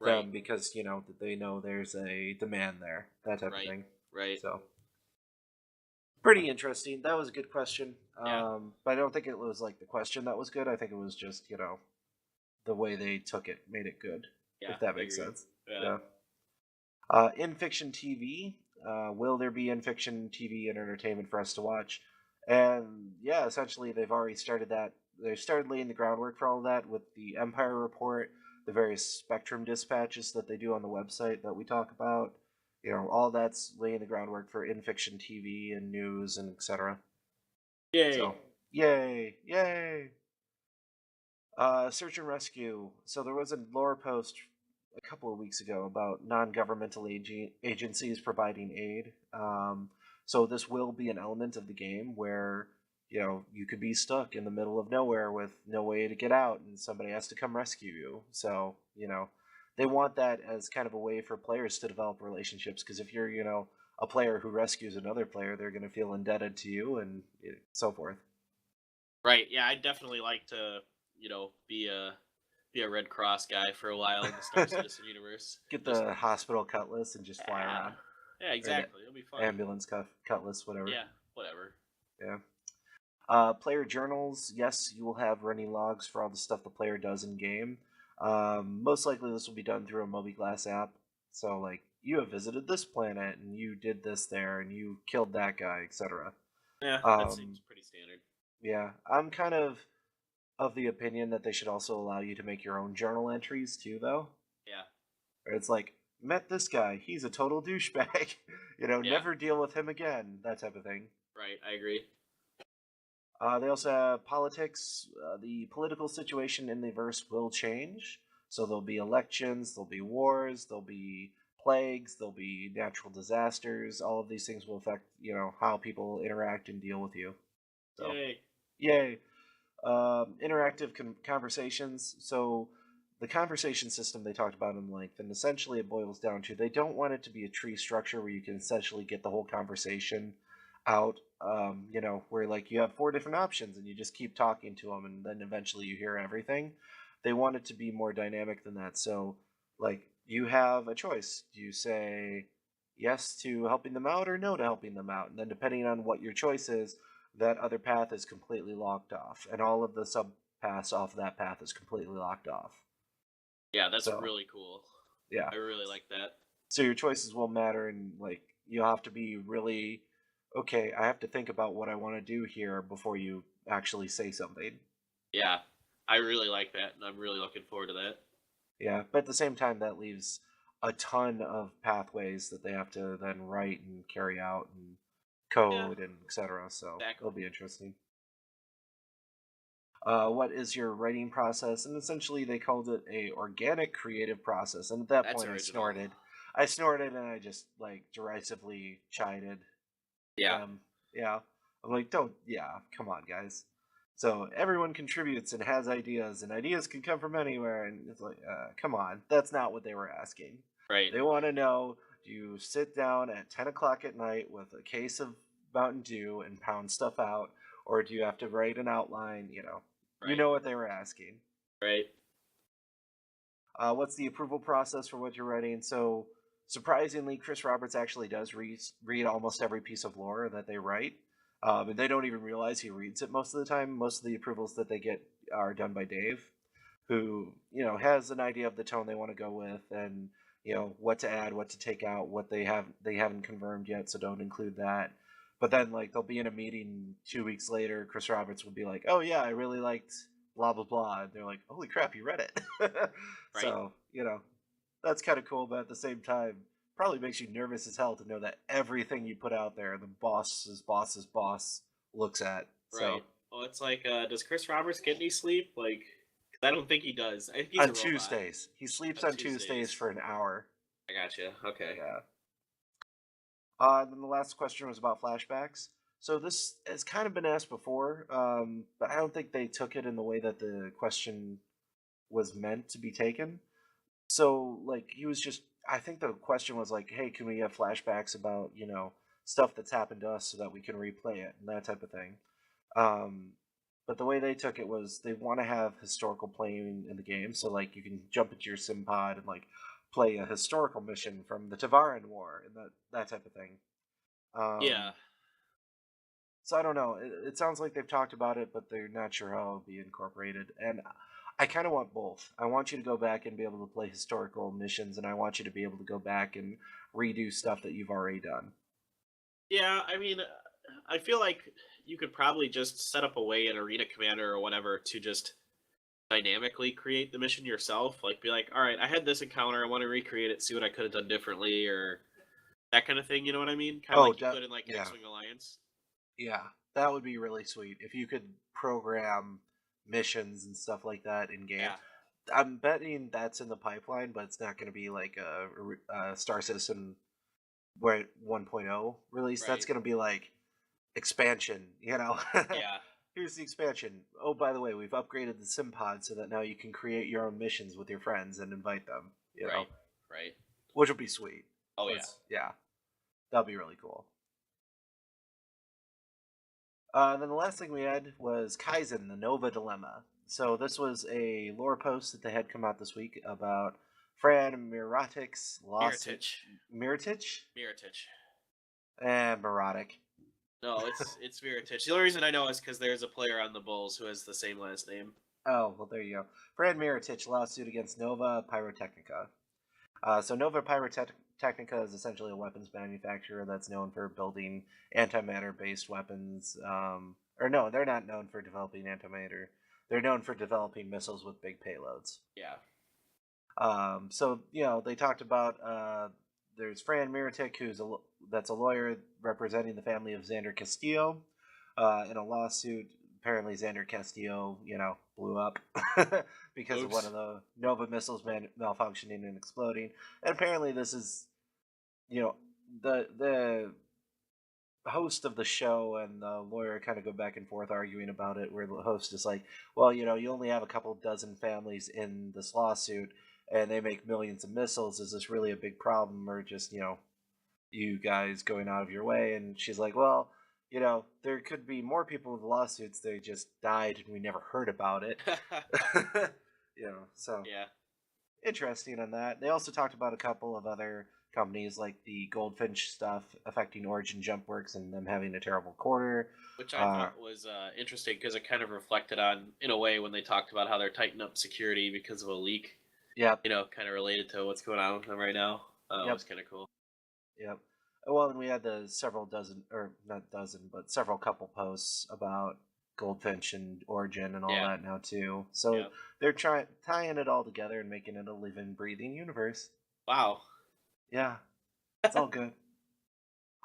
them Right. because that they know there's a demand there, that type of Right. thing. Right. So pretty interesting. That was a good question. Yeah. But I don't think it was like the question that was good. I think it was just the way they took it made it good. Yeah. If that I makes agree. sense. Yeah. In fiction TV, will there be in fiction TV and entertainment for us to watch? And yeah, essentially they've already started that. They started laying the groundwork for all of that with the Empire Report, the various Spectrum dispatches that they do on the website that we talk about. All that's laying the groundwork for in fiction TV and news and etc. Yay. So, yay, yay! Search and rescue. So there was a lore post a couple of weeks ago about non-governmental agencies providing aid. So this will be an element of the game where you could be stuck in the middle of nowhere with no way to get out, and somebody has to come rescue you. So they want that as kind of a way for players to develop relationships. Because if you're a player who rescues another player, they're going to feel indebted to you, and so forth. Right. Yeah, I'd definitely like to, be a Red Cross guy for a while in the Star Citizen universe. Get Just the hospital cutlass and just fly yeah. around. Yeah, exactly. It'll be fun. Ambulance cutlass, whatever. Yeah, whatever. Yeah. Player journals. Yes, you will have running logs for all the stuff the player does in game. Most likely, this will be done through a Moby-Glass app. So, like, you have visited this planet and you did this there and you killed that guy, etc. Yeah, that seems pretty standard. Yeah, I'm kind of the opinion that they should also allow you to make your own journal entries too, though. Yeah. Where it's like, met this guy, he's a total douchebag. Never deal with him again, that type of thing. Right, I agree. They also have politics. The political situation in the verse will change. So there'll be elections, there'll be wars, there'll be plagues, there'll be natural disasters. All of these things will affect, how people interact and deal with you. So, yay. Interactive conversations. So the conversation system they talked about in length, and essentially it boils down to they don't want it to be a tree structure where you can essentially get the whole conversation out. Where like you have 4 different options and you just keep talking to them and then eventually you hear everything. They want it to be more dynamic than that. So like you have a choice. Do you say yes to helping them out or no to helping them out? And then depending on what your choice is, that other path is completely locked off, and all of the sub paths off of that path is completely locked off. Yeah, that's really cool. Yeah, I really like that. So your choices will matter, and like you'll have to be really okay. I have to think about what I want to do here before you actually say something. Yeah, I really like that, and I'm really looking forward to that. Yeah, but at the same time, that leaves a ton of pathways that they have to then write and carry out and code and etc. So it'll be interesting. What is your writing process? And essentially, they called it a organic creative process. And at that point, original. I snorted, and I just like derisively chided. Yeah. Yeah. I'm like, don't. Yeah, come on, guys. So everyone contributes and has ideas, and ideas can come from anywhere. And it's like, come on, that's not what they were asking. Right. They want to know: do you sit down at 10 o'clock at night with a case of Mountain Dew and pound stuff out, or do you have to write an outline? Right. You know what they were asking. Right. What's the approval process for what you're writing? So surprisingly, Chris Roberts actually does read almost every piece of lore that they write. And they don't even realize he reads it most of the time. Most of the approvals that they get are done by Dave, who has an idea of the tone they want to go with, and what to add, what to take out, what they haven't confirmed yet, so don't include that. But then like they'll be in a meeting 2 weeks later, Chris Roberts will be like, "Oh yeah, I really liked blah blah blah, and they're like, holy crap, you read it. Right. So that's kind of cool, but at the same time, probably makes you nervous as hell to know that everything you put out there, the boss's boss looks at. So Right. Well, it's like, does Chris Roberts get any sleep? Like, 'cause I don't think he does. I think he's on a robot Tuesdays, he sleeps on on Tuesdays Tuesdays. for an hour. I gotcha. Okay. Yeah. And then the last question was about flashbacks. So this has kind of been asked before, but I don't think they took it in the way that the question was meant to be taken. So like he was just, I think the question was like, hey, can we have flashbacks about stuff that's happened to us so that we can replay it and that type of thing. Um, but the way they took it was they want to have historical playing in the game, so like you can jump into your sim pod and like play a historical mission from the Tavaran War and that type of thing. Yeah. Um, so I don't know. It sounds like they've talked about it, but they're not sure how it'll be incorporated. And I kind of want both. I want you to go back and be able to play historical missions, and I want you to be able to go back and redo stuff that you've already done. Yeah. I mean, I feel like you could probably just set up a way in Arena Commander or whatever to just dynamically create the mission yourself. Like, be like, all right, I had this encounter. I want to recreate it, see what I could have done differently, or that kind of thing. You know what I mean? Kind of Oh, like you could in like yeah, X-Wing Alliance. yeah. That would be really sweet if you could program missions and stuff like that in game. Yeah. I'm betting that's in the pipeline, but it's not going to be like a Star Citizen where 1.0 release. That's Right. going to be like expansion. Yeah. Here's the expansion. Oh, by the way, we've upgraded the sim pod so that now you can create your own missions with your friends and invite them. Right. Right. Which would be sweet. Oh yeah. Yeah, that'd be really cool. Then the last thing we had was Kaizen, the Nova Dilemma. So this was a lore post that they had come out this week about Fran Miratic's lawsuit. Miritich. Miritich? Miritich. And Miratic. No, it's Miritich. The only reason I know is because there's a player on the Bulls who has the same last name. Oh, well, there you go. Fran Miritich lawsuit against Nova Pyrotechnica. So Nova Pyrotechnica is essentially a weapons manufacturer that's known for building antimatter-based weapons. Or no, they're not known for developing antimatter. They're known for developing missiles with big payloads. Yeah. So they talked about there's Fran Miritic, that's a lawyer representing the family of Xander Castillo in a lawsuit. Apparently, Xander Castillo, blew up because of one of the Nova missiles malfunctioning and exploding. And apparently, this is, the host of the show and the lawyer kind of go back and forth arguing about it, where the host is like, well, you only have a couple dozen families in this lawsuit and they make millions of missiles. Is this really a big problem, or just you guys going out of your way? And she's like, well, there could be more people with lawsuits. They just died and we never heard about it. So Yeah. interesting on that. They also talked about a couple of other companies like the Goldfinch stuff affecting Origin Jump Works and them having a terrible quarter. Which I thought was interesting because it kind of reflected on, in a way, when they talked about how they're tightening up security because of a leak. Yep. Kind of related to what's going on with them right now. It was kind of cool. Yep. Well, and we had the several dozen, or not dozen, but several couple posts about Goldfinch and Origin and all that now too. So they're tying it all together and making it a living, breathing universe. Wow. Yeah, it's all good.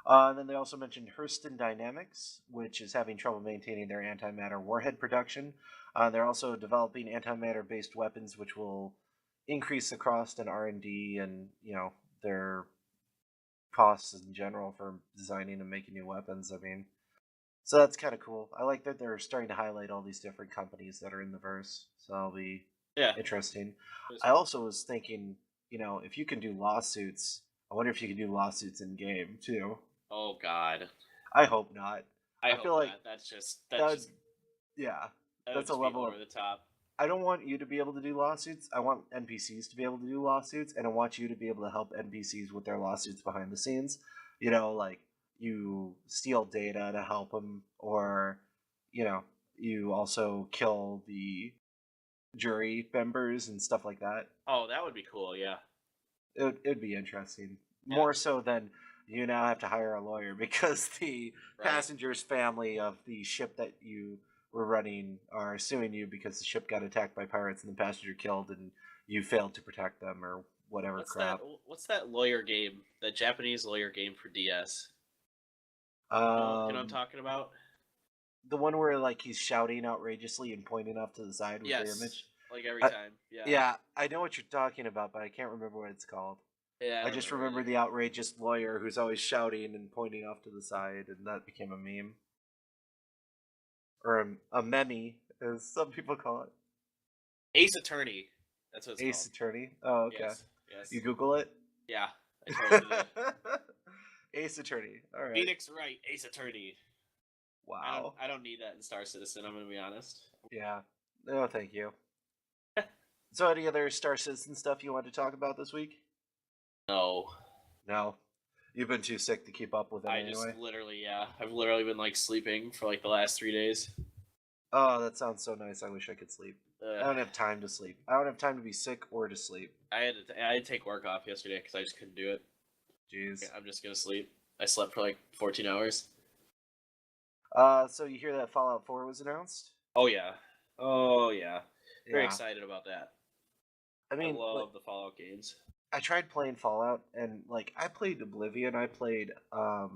And then they also mentioned Hurston Dynamics, which is having trouble maintaining their antimatter warhead production. They're also developing antimatter-based weapons, which will increase the cost in R&D and their costs in general for designing and making new weapons. I mean, so that's kind of cool. I like that they're starting to highlight all these different companies that are in the verse. So that'll be interesting. I also was thinking, if you can do lawsuits, I wonder if you can do lawsuits in game too. Oh God. I hope not. I feel like that's that's a level over the top. I don't want you to be able to do lawsuits. I want NPCs to be able to do lawsuits, and I want you to be able to help NPCs with their lawsuits behind the scenes. Like you steal data to help them, or you also kill the jury members and stuff like that. Oh, that would be cool. Yeah, it'd be interesting. More so than you now have to hire a lawyer because the passenger's family of the ship that you are suing you because the ship got attacked by pirates and the passenger killed, and you failed to protect them or whatever What's crap. that lawyer game? That Japanese lawyer game for DS. You know what I'm Um, talking about? the one where like he's shouting outrageously and pointing off to the side with the Yes. image. Like every I, time. Yeah. yeah, I know what you're talking about, but I can't remember what it's called. Yeah, I I don't just remember remember either. the outrageous lawyer who's always shouting and pointing off to the side, and that became a meme. Or a meme, as some people call it. Ace Attorney. That's what it's Ace called. Attorney. Oh, okay. Yes. Yes. You Google it? Yeah. I totally did. Ace Attorney. All right. Phoenix Wright, Ace Attorney. Wow. I don't need that in Star Citizen, I'm gonna be honest. Yeah. No, thank you. So, any other Star Citizen stuff you want to talk about this week? No. No. You've been too sick to keep up with it I anyway. just literally, I've literally been like sleeping for like the last 3 days. Oh, that sounds so nice. I wish I could sleep. I Ugh. don't have time to sleep. I don't have time to be sick or to sleep. I had to take work off yesterday because I just couldn't do it. Jeez. I'm just gonna sleep. I slept for like 14 hours. So you hear that Fallout 4 was announced? Oh yeah. Oh yeah. Very Yeah. excited about that. I I mean, love the Fallout games. I tried playing Fallout, and like I played Oblivion. I played a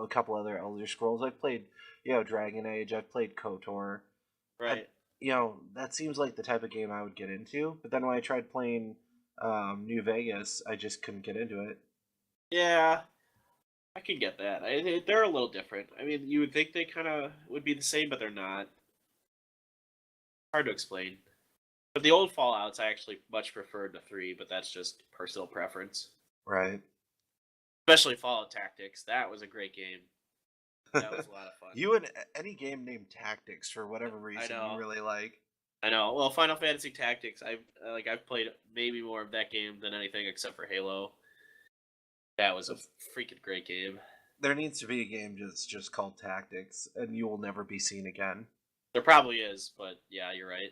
couple other Elder Scrolls. I've played, Dragon Age. I've played KOTOR. Right. That seems like the type of game I would get into. But then when I tried playing New Vegas, I just couldn't get into it. Yeah. I can get that. They're a little different. I mean, you would think they kind of would be the same, but they're not. Hard to explain. But the old Fallouts, I actually much preferred the 3, but that's just personal preference. Right. Especially Fallout Tactics. That was a great game. That was a lot of fun. You and any game named Tactics for whatever reason know. you really like. I know. Well, Final Fantasy Tactics, I've played maybe more of that game than anything except for Halo. That was a freaking great game. There needs to be a game that's just called Tactics, and you will never be seen again. There probably is, but yeah, you're right.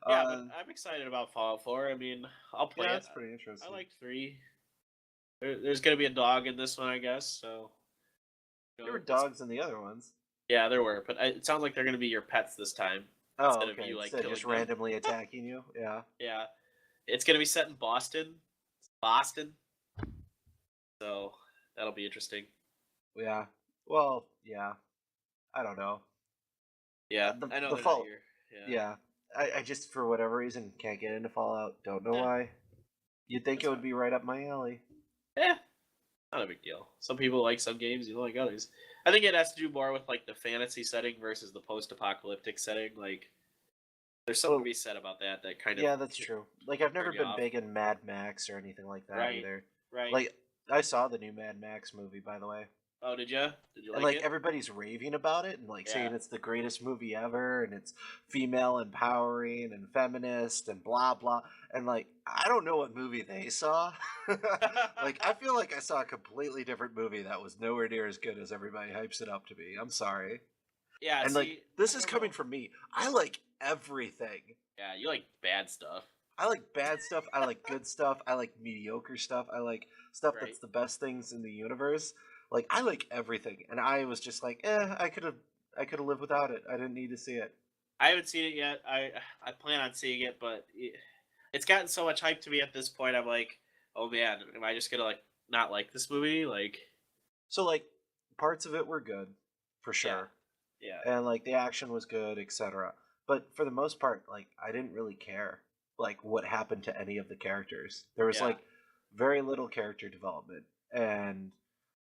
Yeah, but I'm excited about Fallout 4. I mean, I'll play it. That's pretty interesting. I like 3. There's going to be a dog in this one, I guess, so... There were dogs in the other ones. Yeah, there were, but it sounds like they're going to be your pets this time. Oh, instead okay. of you, like, Instead of just killing them. randomly attacking you? Yeah. Yeah. It's going to be set in Boston. So, that'll be interesting. Yeah. Well, yeah. I don't know. Yeah, The- I know the they're Fall- not here. Yeah. I just, for whatever reason, can't get into Fallout. Don't know Yeah. why. You'd think That's it would fine. be right up my alley. Not a big deal. Some people like some games, you like others. I think it has to do more with like the fantasy setting versus the post-apocalyptic setting. Like, there's something to be said about that. That kind of Yeah, that's true. Like, I've never turn you been off. big in Mad Max or anything like that Right. either. Right. Like, I saw the new Mad Max movie, by the way. Oh, did you? Did you And like like it? everybody's raving about it and like saying Yeah. it's the greatest movie ever and it's female empowering and feminist and blah blah, and like I don't know what movie they saw. Like I feel like I saw a completely different movie that was nowhere near as good as everybody hypes it up to be. I'm sorry. Yeah. And see, like this I is don't coming know. from me. I like everything. Yeah, you like bad stuff. I like bad stuff. I like good stuff. I like mediocre stuff. I like stuff Right. that's the best things in the universe. Like I like everything, and I was just like, I could have lived without it. I didn't need to see it. I haven't seen it yet. I plan on seeing it, but it's gotten so much hype to me at this point. I'm like, oh man, am I just gonna like not like this movie? Like, So like parts of it were good, for sure, yeah, and like the action was good, etc. But for the most part, like I didn't really care like what happened to any of the characters. There was Yeah. like very little character development, and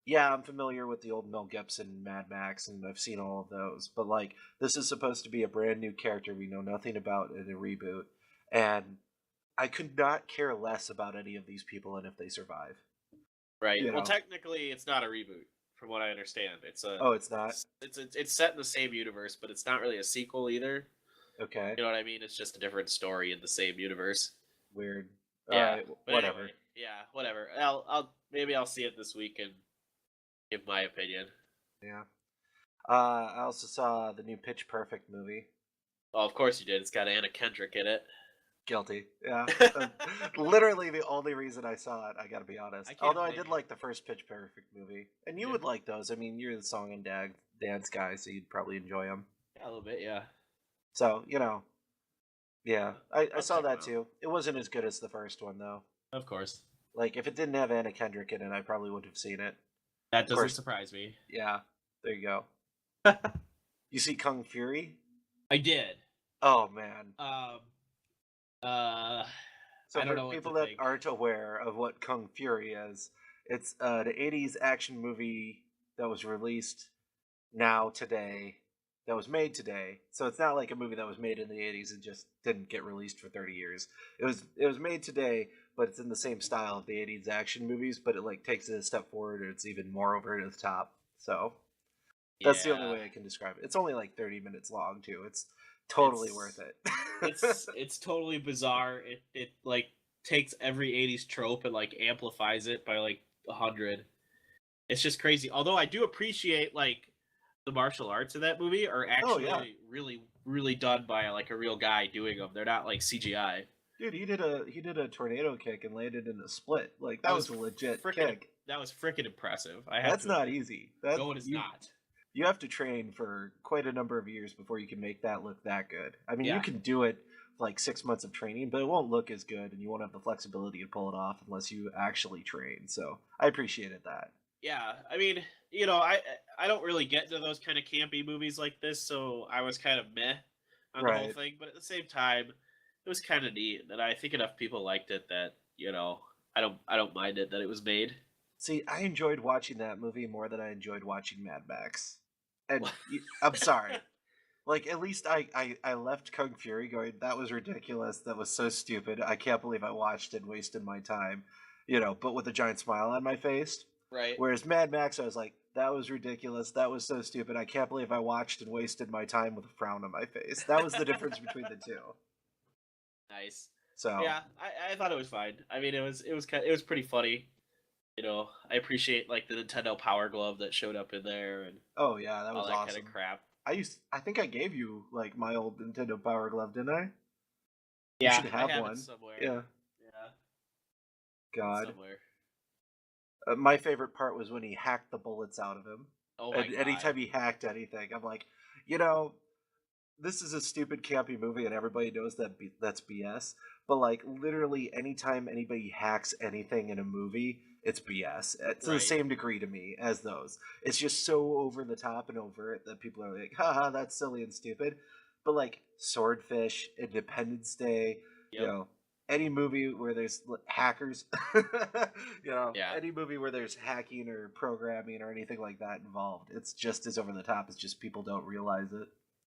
yeah, I'm familiar with the old Mel Gibson Mad Max, and I've seen all of those. But like, this is supposed to be a brand new character we know nothing about in a reboot, and I could not care less about any of these people and if they survive. right. You Well, know. technically, it's not a reboot, from what I understand. It's a Oh, it's not? it's set in the same universe, but it's not really a sequel either. Okay, You know what I mean? It's just a different story in the same universe. weird. Yeah, Alright, but whatever. anyway, yeah, whatever. I'll see it this week and give my opinion. Yeah. I also saw the new Pitch Perfect movie. Oh, of course you did. It's got Anna Kendrick in it. Guilty. Yeah. Literally the only reason I saw it, I gotta be honest. I can't Although I blame did you. like the first Pitch Perfect movie. And you Yeah. would like those. I mean, you're the song and dance guy, so you'd probably enjoy him. Yeah, a little bit, yeah. So yeah, I I'll saw check him that out. too. It wasn't as good as the first one though. Of course. Like if it didn't have Anna Kendrick in it, I probably wouldn't have seen it. That Of doesn't course, surprise me. yeah. There you go. You see Kung Fury? I did. Oh man. Um, uh, So I don't for know what to people that think. aren't aware of what Kung Fury is, it's the '80s action movie that was released today, that was made today. So it's not like a movie that was made in the '80s and just didn't get released for 30 years. It was made today, but it's in the same style of the '80s action movies, but it like takes it a step forward, or it's even more over the top. So that's the only Yeah, way I can describe it. It's only like 30 minutes long too. It's totally worth it's it. it's totally bizarre. It like takes every '80s trope and like amplifies it by like 100. It's just crazy. Although I do appreciate like the martial arts in that movie are Oh yeah. actually really done by like a real guy doing them. They're not like CGI. Dude, he did a tornado kick and landed in a split. Like That that was was a legit freaking kick. that was freaking impressive. I have That's to not admit. easy. That No, it is not. you have to train for quite a number of years before you can make that look that good. I mean, you Yeah. can do it like 6 months of training, but it won't look as good, and you won't have the flexibility to pull it off unless you actually train. So I appreciated that. Yeah, I mean, I don't really get into those kind of campy movies like this, so I was kind of meh on the whole Right. thing. But at the same time, it was kind of neat, and I think enough people liked it that I don't mind it that it was made. See, I enjoyed watching that movie more than I enjoyed watching Mad Max. And I'm sorry. Like at least I left Kung Fury going, that was ridiculous, that was so stupid, I can't believe I watched and wasted my time, but with a giant smile on my face. Right. Whereas Mad Max, I was like, that was ridiculous, that was so stupid, I can't believe I watched and wasted my time with a frown on my face. That was the difference between the two. Nice. So Yeah, I thought it was fine. I mean, it was pretty funny. I appreciate like the Nintendo Power Glove that showed up in there and oh yeah, that all was that kind of awesome. crap. I think I gave you like my old Nintendo Power Glove, didn't I? You Yeah, should I have have it one. somewhere. Yeah. Yeah, it's God. somewhere. My favorite part was when he hacked the bullets out of him. Oh my And god. anytime he hacked anything, I'm like, you know, this is a stupid campy movie, and everybody knows that's BS. But like, literally, anytime anybody hacks anything in a movie, it's BS. It's to the Right. same degree to me as those. It's just so over the top and overt that people are like, haha, that's silly and stupid. But like, Swordfish, Independence Day, you Yep. know, any movie where there's hackers, Yeah. any movie where there's hacking or programming or anything like that involved, it's just as over the top. It's just people don't realize it.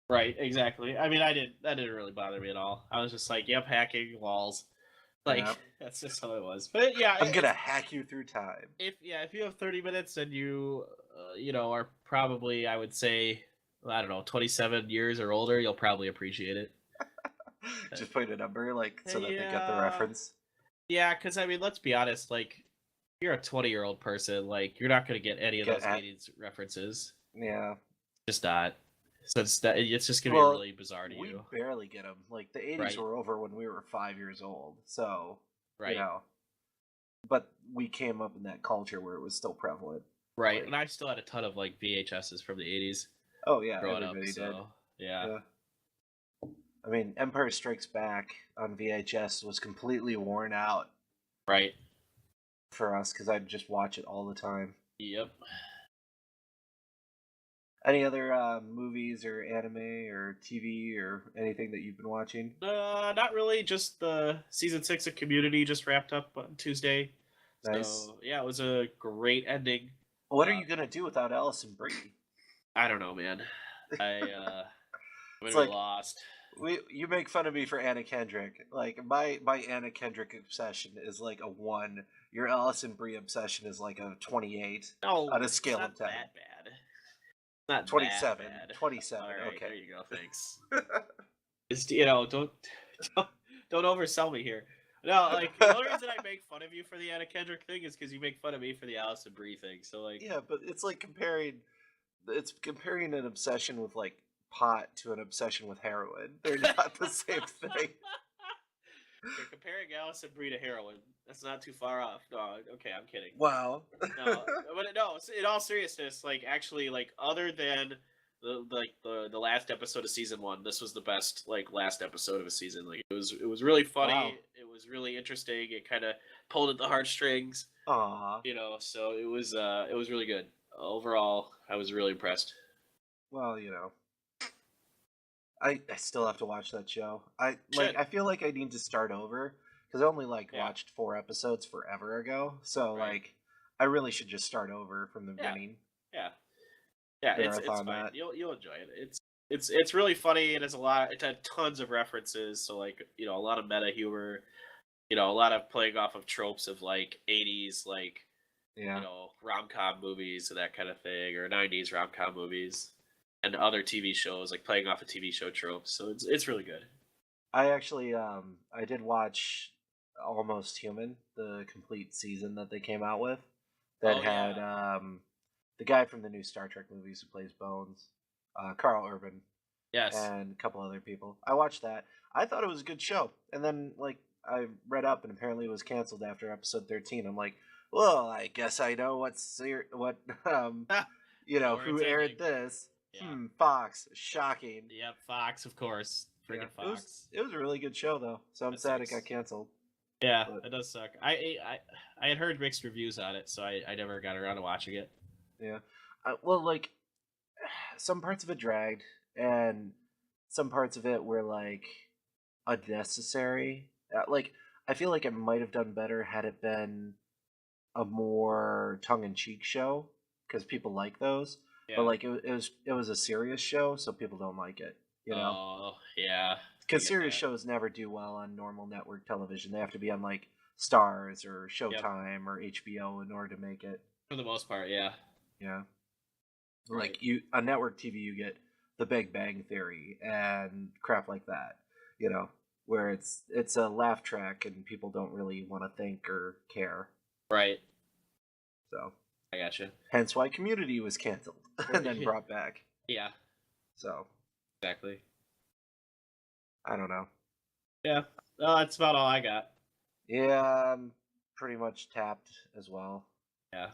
Right, exactly. I mean, that didn't really bother me at all. I was just like, yep, hacking walls. Like Yeah. that's just how it was. But yeah, I'm gonna hack you through time. if you have 30 minutes and you are probably I would say I don't know 27 years or older, you'll probably appreciate it. Just put a number, like, so that they get the Yeah. reference. Yeah, because I mean, let's be honest. Like, you're a 20-year-old person. Like, you're not gonna get any of Get those at- 80s references. Yeah. Just not. So it's just gonna Well, be really bizarre to we you. barely get them. Like, the 80s Right. were over when we were 5 years old. So, Right. But we came up in that culture where it was still prevalent. Right. Like, And I still had a ton of like VHSs from the 80s oh, yeah, growing up. everybody did. So yeah. Yeah. I mean, Empire Strikes Back on VHS was completely worn out Right. for us because I'd just watch it all the time. Yep. Any other movies or anime or TV or anything that you've been watching? Not really. Just the season 6 of Community just wrapped up on Tuesday. Nice. So yeah, it was a great ending. What are you gonna do without Allison Brie? I don't know, man. I'm It's gonna like- be lost. You make fun of me for Anna Kendrick. Like my Anna Kendrick obsession is like a 1. Your Allison Brie obsession is like a 28. No, On a scale it's of not 10. that bad. Not 27. That bad. 27. All right, Okay. there you go. Thanks. Just don't oversell me here. No, like the only reason I make fun of you for the Anna Kendrick thing is because you make fun of me for the Allison Brie thing. So like, Yeah, but it's like comparing an obsession with like pot to an obsession with heroin. They're not the same thing. You're comparing Allison Brie to heroin. That's not too far off. No, okay, I'm kidding. Wow. No, but no. In all seriousness, like actually, like other than the last episode of season 1, this was the best like last episode of a season. Like it was really funny. Wow. It was really interesting. It kind of pulled at the heartstrings. Aw. So it was really good. Overall, I was really impressed. Well, I still have to watch that show. I Should. feel like I need to start over because I only Yeah. watched 4 episodes forever ago. So Right. I really should just start over from the Yeah. beginning. Yeah, it's Marathon fine. that. You'll enjoy it. It's really funny, and it had tons of references. So like a lot of meta humor. A lot of playing off of tropes of like 80s like Yeah. rom-com movies and that kind of thing, or 90s rom-com movies and other TV shows, like playing off of TV show tropes. So it's really good. I actually I did watch Almost Human, the complete season that they came out with that Oh, had the guy from the new Star Trek movies who plays Bones, Carl Urban, Yes. and a couple other people. I watched that. I thought it was a good show. And then I read up and apparently it was canceled after episode 13. I'm like, well, I guess I know what Where who it's aired ending. this. Yeah. Fox. Shocking. Yep, Fox, of course. Freaking Yeah, Fox. It was a really good show though. So I'm That sad it sucks. got canceled. Yeah, But- that does suck. I had heard mixed reviews on it, so I never got around to watching it. Yeah. Well, some parts of it dragged, and some parts of it were unnecessary. I feel like it might have done better had it been a more tongue-in-cheek show because people like those. Yeah. But it was a serious show, so people don't like it. Oh, yeah. Because get serious that. shows never do well on normal network television. They have to be on Stars or Showtime or HBO in order to make it. For the most part, yeah. Yeah. Right. On network TV, you get The Big Bang Theory and crap like that. Where it's a laugh track and people don't really want to think or care. Right. So I gotcha. hence why Community was canceled and then brought back. Yeah, So exactly. I don't know. Yeah. That's about all I got. Yeah, I'm pretty much tapped as well. Yeah.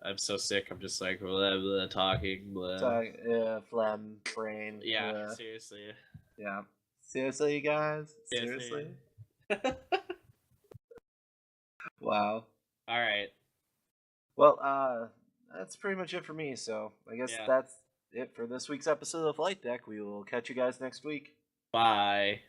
I'm so sick. I'm just like blah, blah, talking. Blah. So, phlegm, brain. Yeah, blah. seriously. Yeah. Seriously, you guys? Seriously. Wow. All right. Well, that's pretty much it for me. So I guess Yeah. that's it for this week's episode of Flight Deck. We will catch you guys next week. Bye.